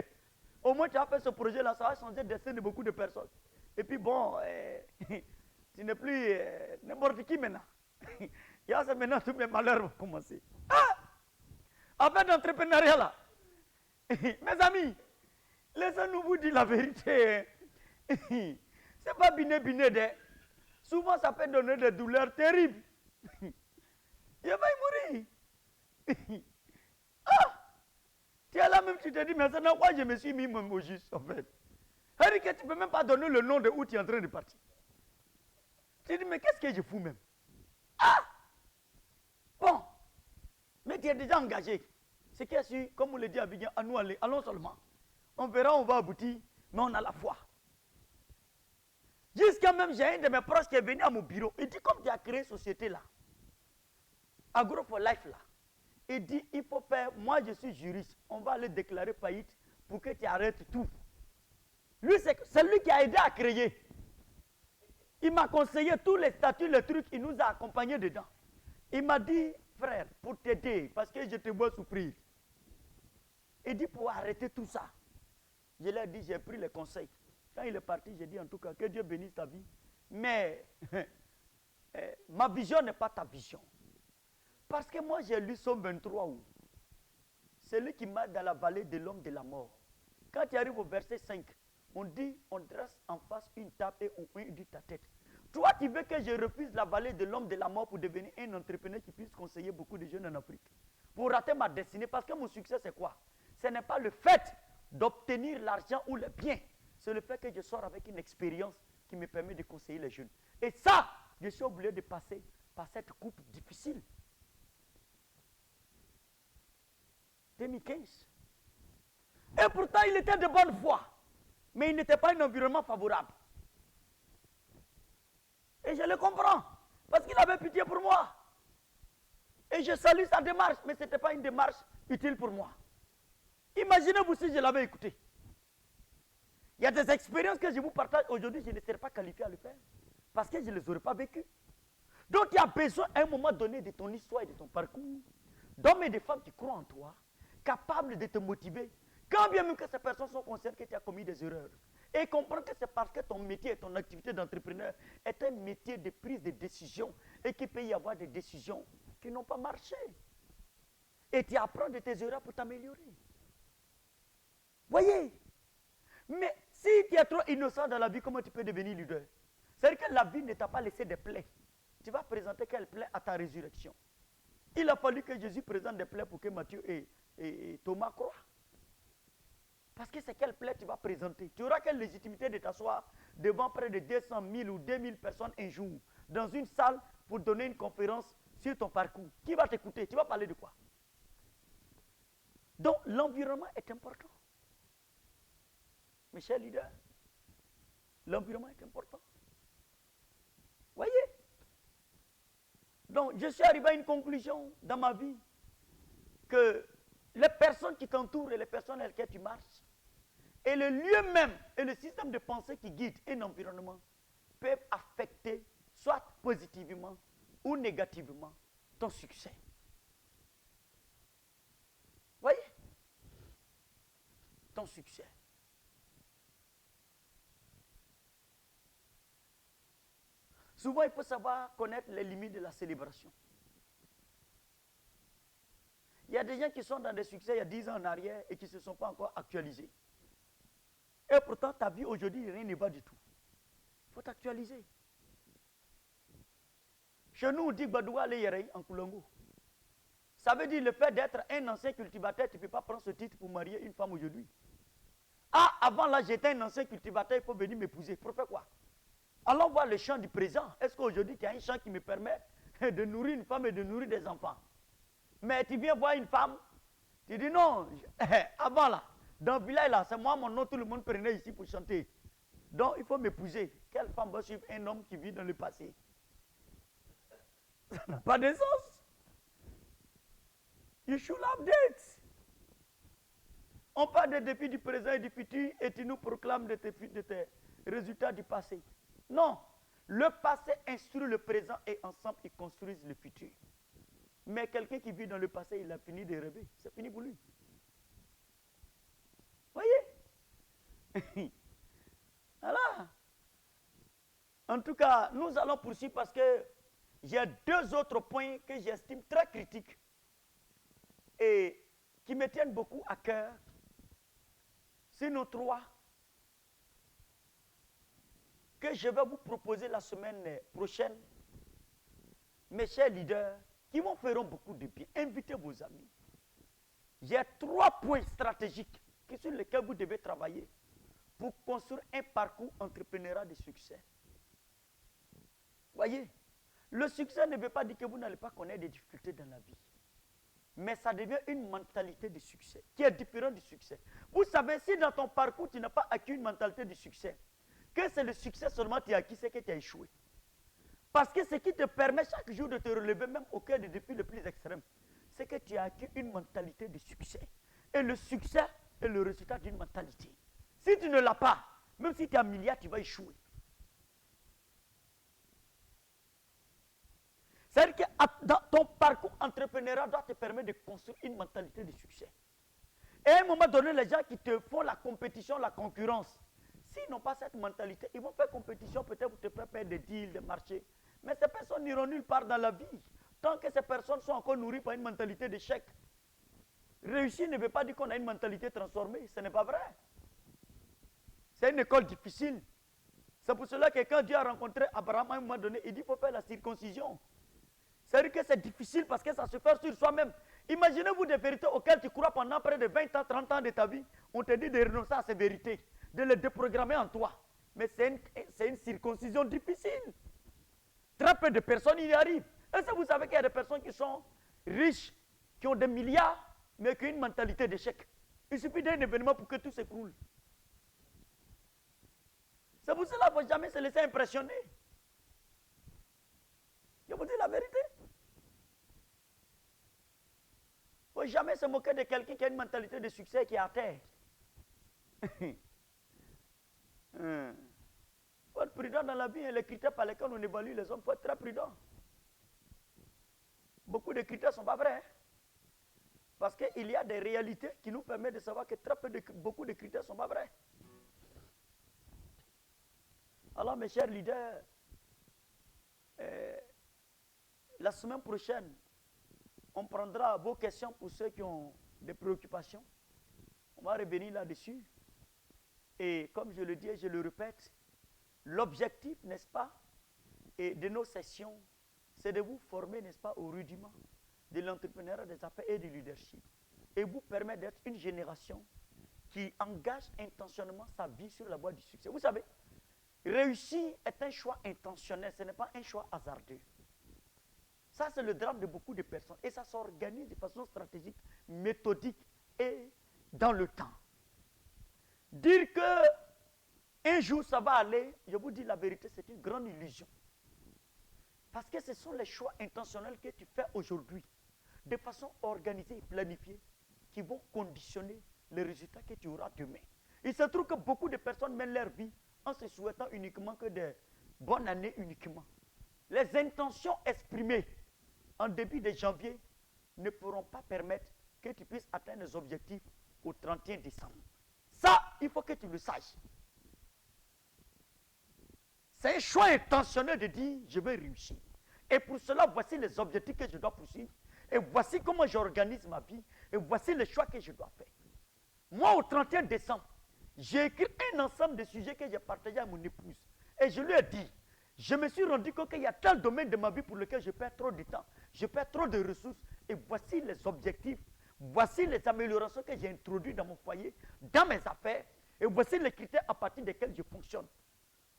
Au moins, tu as fait ce projet-là, ça va changer le destin de beaucoup de personnes. Et puis bon, tu n'es plus n'importe qui maintenant. Il y a maintenant tous mes malheurs vont commencer. Affaire d'entrepreneuriat là. Mes amis, laissez-nous vous dire la vérité. C'est pas biné. Souvent, ça peut donner des douleurs terribles. Il va y mourir. Tu es là même, tu te dis, mais c'est dans quoi je me suis mis même au juste, en fait. C'est-à-dire que tu ne peux même pas donner le nom de où tu es en train de partir. Tu te dis, mais qu'est-ce que je fous même? Bon, mais tu es déjà engagé. Ce qui est sûr, comme on le dit à Abidjan, à nous aller, allons seulement. On verra, on va aboutir, mais on a la foi. Jusqu'à même, j'ai un de mes proches qui est venu à mon bureau. Il dit, comme tu as créé cette société-là, Agro for Life là, il dit, il faut faire, moi je suis juriste, on va aller déclarer faillite pour que tu arrêtes tout. Lui, c'est lui qui a aidé à créer. Il m'a conseillé tous les statuts, les trucs, il nous a accompagnés dedans. Il m'a dit, frère, pour t'aider, parce que je te vois souffrir. Il dit, pour arrêter tout ça. Je lui ai dit, j'ai pris les conseils. Quand il est parti, j'ai dit en tout cas, que Dieu bénisse ta vie. Mais ma vision n'est pas ta vision. Parce que moi, j'ai lu Somme 23 où c'est lui qui m'a dans la vallée de l'homme de la mort. Quand tu arrives au verset 5, on dit, on dresse en face une table et on dit ta tête. Toi, tu veux que je refuse la vallée de l'homme de la mort pour devenir un entrepreneur qui puisse conseiller beaucoup de jeunes en Afrique. Pour rater ma destinée, parce que mon succès, c'est quoi? Ce n'est pas le fait d'obtenir l'argent ou le bien. C'est le fait que je sors avec une expérience qui me permet de conseiller les jeunes. Et ça, je suis obligé de passer par cette coupe difficile. 2015. Et pourtant, il était de bonne foi. Mais il n'était pas un environnement favorable. Et je le comprends. Parce qu'il avait pitié pour moi. Et je salue sa démarche. Mais ce n'était pas une démarche utile pour moi. Imaginez-vous si je l'avais écouté. Il y a des expériences que je vous partage aujourd'hui, je ne serais pas qualifié à le faire. Parce que je ne les aurais pas vécues. Donc il y a besoin à un moment donné de ton histoire et de ton parcours, d'hommes et de femmes qui croient en toi, capables de te motiver, quand bien même que ces personnes sont conscientes que tu as commis des erreurs. Et comprendre que c'est parce que ton métier et ton activité d'entrepreneur est un métier de prise de décision et qu'il peut y avoir des décisions qui n'ont pas marché. Et tu apprends de tes erreurs pour t'améliorer. Voyez? Mais si tu es trop innocent dans la vie, comment tu peux devenir leader? C'est-à-dire que la vie ne t'a pas laissé des plaies. Tu vas présenter quelles plaies à ta résurrection? Il a fallu que Jésus présente des plaies pour que Matthieu et Thomas croient. Parce que c'est quelle plaie tu vas présenter? Tu auras quelle légitimité de t'asseoir devant près de 200 000 ou 2000 personnes un jour dans une salle pour donner une conférence sur ton parcours? Qui va t'écouter? Tu vas parler de quoi? Donc l'environnement est important. Mes chers leaders, l'environnement est important. Voyez? Donc je suis arrivé à une conclusion dans ma vie que les personnes qui t'entourent et les personnes avec lesquelles tu marches et le lieu même et le système de pensée qui guide un environnement peuvent affecter soit positivement ou négativement ton succès. Voyez? Ton succès. Souvent, il faut savoir connaître les limites de la célébration. Il y a des gens qui sont dans des succès il y a 10 ans en arrière et qui ne se sont pas encore actualisés. Et pourtant, ta vie aujourd'hui, rien ne va du tout. Il faut t'actualiser. Chez nous, on dit Badoua Leyerei en Koulongo. Ça veut dire le fait d'être un ancien cultivateur, tu ne peux pas prendre ce titre pour marier une femme aujourd'hui. Ah, avant là, j'étais un ancien cultivateur, il faut venir m'épouser. Pour faire quoi? Allons voir le champ du présent. Est-ce qu'aujourd'hui, tu as un champ qui me permet de nourrir une femme et de nourrir des enfants? Mais tu viens voir une femme, tu dis non, avant là, dans le village là, c'est moi mon nom, tout le monde prenait ici pour chanter. Donc il faut m'épouser. Quelle femme va suivre un homme qui vit dans le passé? Ça n'a pas de sens. You should update. On parle des défis du présent et du futur et tu nous proclames de tes résultats du passé. Non, Le passé instruit le présent et ensemble ils construisent le futur. Mais quelqu'un qui vit dans le passé, il a fini de rêver. C'est fini pour lui. Voyez. Voilà. En tout cas, nous allons poursuivre parce que j'ai deux autres points que j'estime très critiques et qui me tiennent beaucoup à cœur. Sinon trois que je vais vous proposer la semaine prochaine, mes chers leaders, qui vous feront beaucoup de bien. Invitez vos amis. J'ai trois points stratégiques sur lesquels vous devez travailler pour construire un parcours entrepreneurial de succès. Voyez, le succès ne veut pas dire que vous n'allez pas connaître des difficultés dans la vie. Mais ça devient une mentalité de succès qui est différente du succès. Vous savez, si dans ton parcours, tu n'as pas acquis une mentalité de succès, que c'est le succès seulement que tu as acquis, c'est que tu as échoué. Parce que ce qui te permet chaque jour de te relever, même au cœur des défis les plus extrêmes, c'est que tu as acquis une mentalité de succès. Et le succès est le résultat d'une mentalité. Si tu ne l'as pas, même si tu es un milliard, tu vas échouer. C'est-à-dire que ton parcours entrepreneurial doit te permettre de construire une mentalité de succès. Et à un moment donné, les gens qui te font la compétition, la concurrence, s'ils n'ont pas cette mentalité, ils vont faire compétition peut-être pour te faire perdre des deals, des marchés. Mais ces personnes n'iront nulle part dans la vie. Tant que ces personnes sont encore nourries par une mentalité d'échec. Réussir ne veut pas dire qu'on a une mentalité transformée. Ce n'est pas vrai. C'est une école difficile. C'est pour cela que quand Dieu a rencontré Abraham à un moment donné, il dit qu'il faut faire la circoncision. C'est-à-dire que c'est difficile parce que ça se fait sur soi-même. Imaginez-vous des vérités auxquelles tu crois pendant près de 20 ans, 30 ans de ta vie. On te dit de renoncer à ces vérités, de les déprogrammer en toi. Mais c'est une circoncision difficile. Très peu de personnes y arrivent. Est-ce que vous savez qu'il y a des personnes qui sont riches, qui ont des milliards, mais qui ont une mentalité d'échec? Il suffit d'un événement pour que tout s'écroule. C'est pour cela qu'il ne faut jamais se laisser impressionner. Je vous dis la vérité. Il ne faut jamais se moquer de quelqu'un qui a une mentalité de succès et qui est à terre. Il faut être prudent dans la vie. Et les critères par lesquels on évalue les hommes, il faut être très prudent. Beaucoup de critères ne sont pas vrais. Parce qu'il y a des réalités qui nous permettent de savoir que beaucoup de critères ne sont pas vrais. Alors, mes chers leaders, la semaine prochaine, on prendra vos questions pour ceux qui ont des préoccupations. On va revenir là-dessus. Et comme je le dis et je le répète, l'objectif, n'est-ce pas, et de nos sessions, c'est de vous former, n'est-ce pas, au rudiment de l'entrepreneuriat, des affaires et du leadership. Et vous permettre d'être une génération qui engage intentionnellement sa vie sur la voie du succès. Vous savez, réussir est un choix intentionnel, ce n'est pas un choix hasardeux. Ça, c'est le drame de beaucoup de personnes. Et ça s'organise de façon stratégique, méthodique et dans le temps. Dire que un jour ça va aller, je vous dis la vérité, c'est une grande illusion. Parce que ce sont les choix intentionnels que tu fais aujourd'hui, de façon organisée et planifiée, qui vont conditionner les résultats que tu auras demain. Il se trouve que beaucoup de personnes mènent leur vie en se souhaitant uniquement que des bonnes années uniquement. Les intentions exprimées en début de janvier ne pourront pas permettre que tu puisses atteindre les objectifs au 31 décembre. Ça, il faut que tu le saches. C'est un choix intentionnel de dire, je vais réussir. Et pour cela, voici les objectifs que je dois poursuivre. Et voici comment j'organise ma vie. Et voici les choix que je dois faire. Moi, au 31 décembre, j'ai écrit un ensemble de sujets que j'ai partagés à mon épouse. Et je lui ai dit, je me suis rendu compte qu'il y a tel domaine de ma vie pour lequel je perds trop de temps, je perds trop de ressources. Et voici les objectifs, voici les améliorations que j'ai introduites dans mon foyer, dans mes affaires. Et voici les critères à partir desquels je fonctionne.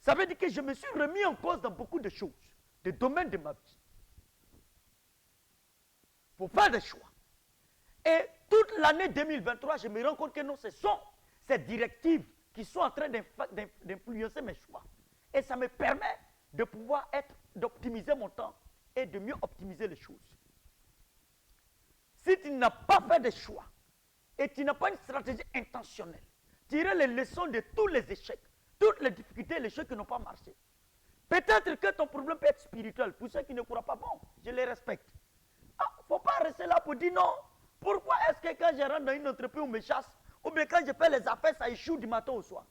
Ça veut dire que je me suis remis en cause dans beaucoup de choses, des domaines de ma vie. Pour faire des choix. Et toute l'année 2023, je me rends compte que non, ce sont ces directives qui sont en train d'influencer mes choix. Et ça me permet de pouvoir d'optimiser mon temps et de mieux optimiser les choses. Si tu n'as pas fait de choix et tu n'as pas une stratégie intentionnelle, tirer les leçons de tous les échecs, toutes les difficultés, les choses qui n'ont pas marché, Peut-être que ton problème peut être spirituel. Pour ceux qui ne croient pas, bon, je les respecte. Ah, il ne faut pas rester là pour dire non. Pourquoi est-ce que quand je rentre dans une entreprise, on me chasse, ou bien quand je fais les affaires, ça échoue du matin au soir?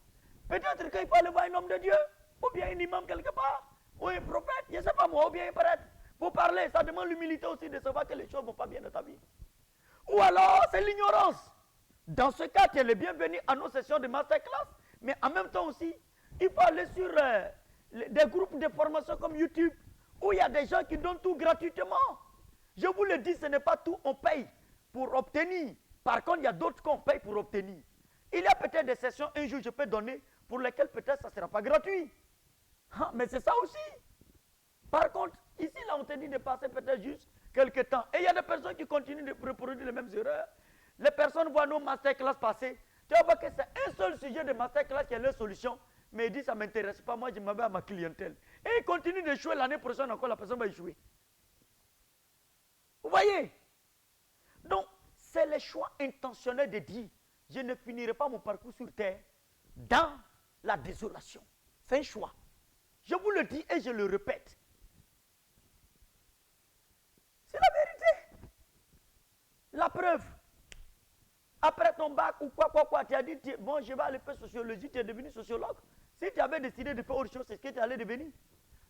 Peut-être qu'il faut aller voir un homme de Dieu, ou bien un imam quelque part, ou un prophète, je ne sais pas moi, ou bien un prêtre. Pour parler, ça demande l'humilité aussi de savoir que les choses ne vont pas bien dans ta vie. Ou alors, c'est l'ignorance. Dans ce cas, tu es le bienvenu à nos sessions de masterclass, mais en même temps aussi, il faut aller sur des groupes de formation comme YouTube, où il y a des gens qui donnent tout gratuitement. Je vous le dis, ce n'est pas tout, on paye pour obtenir. Par contre, il y a d'autres qu'on paye pour obtenir. Il y a peut-être des sessions, un jour, je peux donner, pour lesquelles peut-être ça ne sera pas gratuit. Ah, mais c'est ça aussi. Par contre, ici, là, on te dit de passer peut-être juste quelques temps. Et il y a des personnes qui continuent de reproduire les mêmes erreurs. Les personnes voient nos masterclass passer. Tu vas voir que c'est un seul sujet de masterclass qui est leur solution. Mais ils disent, ça ne m'intéresse pas, moi je m'en vais à ma clientèle. Et ils continuent d'échouer, l'année prochaine encore, la personne va échouer. Vous voyez? Donc, c'est le choix intentionnel de dire, je ne finirai pas mon parcours sur terre dans la désolation. C'est un choix. Je vous le dis et je le répète. C'est la vérité. La preuve. Après ton bac ou quoi, tu as dit, bon, je vais aller faire sociologie, tu es devenu sociologue. Si tu avais décidé de faire autre chose, c'est ce que tu allais devenir.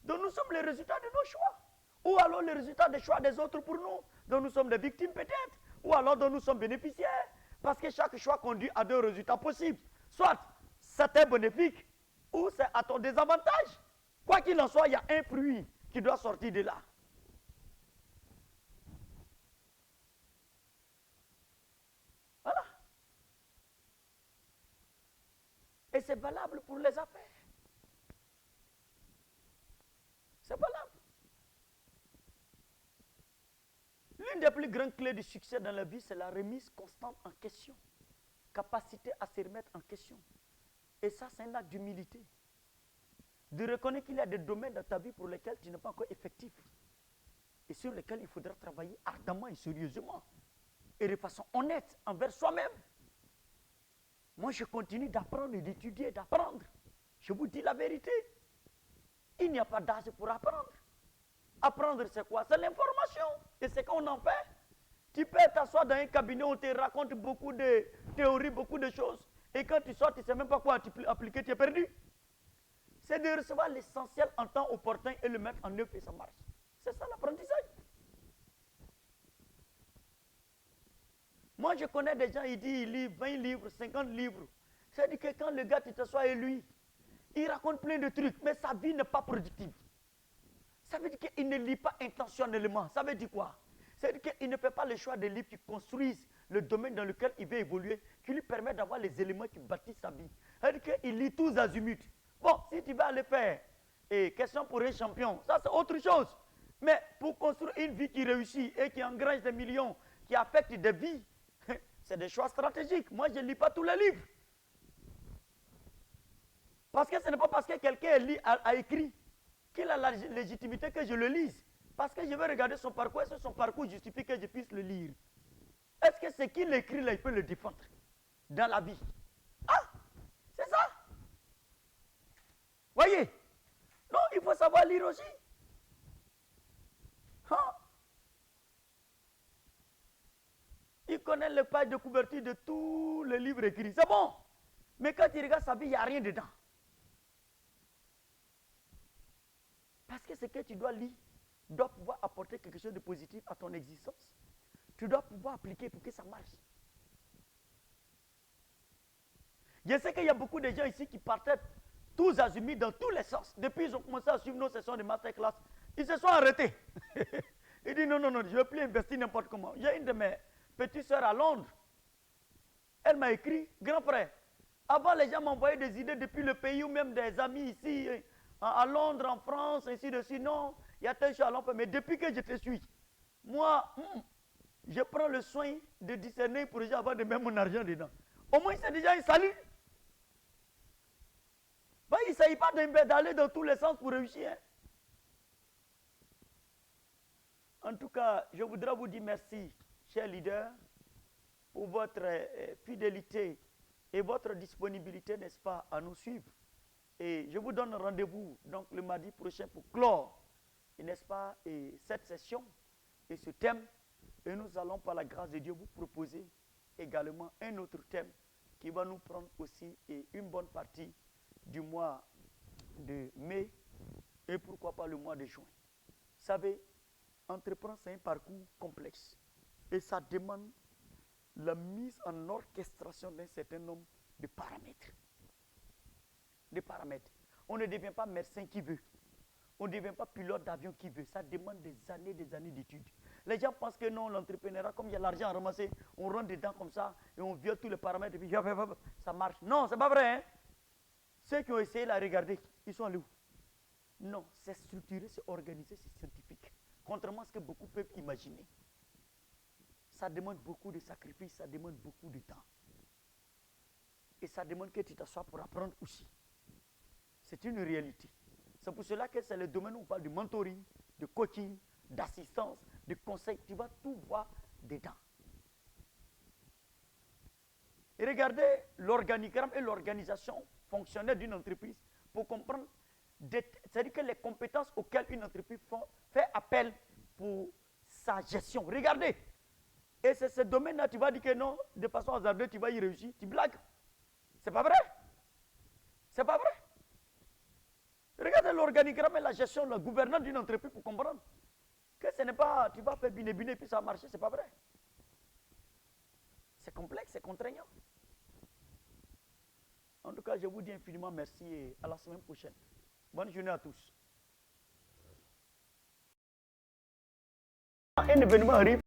Donc nous sommes les résultats de nos choix. Ou alors les résultats des choix des autres pour nous. Donc nous sommes des victimes peut-être. Ou alors dont nous sommes bénéficiaires. Parce que chaque choix conduit à deux résultats possibles. Soit c'est bénéfique, ou c'est à ton désavantage. Quoi qu'il en soit, il y a un fruit qui doit sortir de là. Voilà. Et c'est valable pour les affaires. C'est valable. L'une des plus grandes clés du succès dans la vie, c'est la remise constante en question. Capacité à se remettre en question. Et ça, c'est un acte d'humilité. De reconnaître qu'il y a des domaines dans ta vie pour lesquels tu n'es pas encore effectif. Et sur lesquels il faudra travailler ardemment et sérieusement. Et de façon honnête envers soi-même. Moi, je continue d'apprendre et d'étudier, d'apprendre. Je vous dis la vérité. Il n'y a pas d'âge pour apprendre. Apprendre, c'est quoi? C'est l'information. Et c'est qu'on en fait. Tu peux t'asseoir dans un cabinet où on te raconte beaucoup de théories, beaucoup de choses. Et quand tu sors, tu ne sais même pas quoi appliquer, tu es perdu. C'est de recevoir l'essentiel en temps opportun et le mettre en œuvre et ça marche. C'est ça l'apprentissage. Moi, je connais des gens, ils disent, ils lisent 20 livres, 50 livres. C'est-à-dire que quand le gars, tu t'assois et lui, il raconte plein de trucs, mais sa vie n'est pas productive. Ça veut dire qu'il ne lit pas intentionnellement. Ça veut dire quoi? Ça veut dire qu'il ne fait pas le choix des livres qui construisent le domaine dans lequel il veut évoluer, qui lui permettent d'avoir les éléments qui bâtissent sa vie. Ça veut dire qu'il lit tous azimuts. Bon, si tu vas aller faire question pour un champion, ça c'est autre chose. Mais pour construire une vie qui réussit et qui engrange des millions, qui affecte des vies, c'est des choix stratégiques. Moi, je ne lis pas tous les livres. Parce que ce n'est pas parce que quelqu'un a écrit qu'il a la légitimité que je le lise. Parce que je vais regarder son parcours. Est-ce que son parcours justifie que je puisse le lire? Est-ce que ce qu'il écrit là, il peut le défendre dans la vie? Ah, c'est ça. Voyez? Non, il faut savoir lire aussi. Hein? Il connaît les pages de couverture de tous les livres écrits. C'est bon. Mais quand il regarde sa vie, il n'y a rien dedans. Parce que ce que tu dois lire doit pouvoir apporter quelque chose de positif à ton existence. Tu dois pouvoir appliquer pour que ça marche. Je sais qu'il y a beaucoup de gens ici qui partaient tous azimuts dans tous les sens. Depuis qu'ils ont commencé à suivre nos sessions de masterclass, ils se sont arrêtés. Ils disent non, je ne veux plus investir n'importe comment. J'ai une de mes petites sœurs à Londres. Elle m'a écrit, grand frère, avant les gens m'envoyaient des idées depuis le pays ou même des amis ici, à Londres, en France, ainsi de suite. Non, il y a tel chose à l'enfer. Mais depuis que je te suis, moi, je prends le soin de discerner pour déjà avoir de mettre mon argent dedans. Au moins, c'est déjà un salut. Ben, il ne s'agit pas d'aller dans tous les sens pour réussir. Hein. En tout cas, je voudrais vous dire merci, chers leaders, pour votre fidélité et votre disponibilité, n'est-ce pas, à nous suivre. Et je vous donne rendez-vous donc le mardi prochain pour clore, n'est-ce pas, et cette session et ce thème. Et nous allons, par la grâce de Dieu, vous proposer également un autre thème qui va nous prendre aussi une bonne partie du mois de mai et pourquoi pas le mois de juin. Vous savez, entreprendre, c'est un parcours complexe et ça demande la mise en orchestration d'un certain nombre de paramètres. On ne devient pas médecin qui veut. On ne devient pas pilote d'avion qui veut. Ça demande des années d'études. Les gens pensent que non, l'entrepreneuriat, comme il y a l'argent à ramasser, on rentre dedans comme ça et on viole tous les paramètres et puis ça marche. Non, c'est pas vrai. Hein? Ceux qui ont essayé de la regarder, ils sont allés où? Non, c'est structuré, c'est organisé, c'est scientifique. Contrairement à ce que beaucoup peuvent imaginer. Ça demande beaucoup de sacrifices, ça demande beaucoup de temps. Et ça demande que tu t'assoies pour apprendre aussi. C'est une réalité. C'est pour cela que c'est le domaine où on parle de mentoring, de coaching, d'assistance, de conseil. Tu vas tout voir dedans. Et regardez l'organigramme et l'organisation fonctionnelle d'une entreprise pour comprendre, c'est-à-dire que les compétences auxquelles une entreprise fait appel pour sa gestion. Regardez. Et c'est ce domaine-là, tu vas dire que non, de façon hasardeuse, tu vas y réussir. Tu blagues. C'est pas vrai. C'est pas vrai. Regardez l'organigramme et la gestion, la gouvernance d'une entreprise pour comprendre que ce n'est pas, tu vas faire bine et puis ça va marcher, c'est pas vrai. C'est complexe, c'est contraignant. En tout cas, je vous dis infiniment merci et à la semaine prochaine. Bonne journée à tous. Un événement arrive.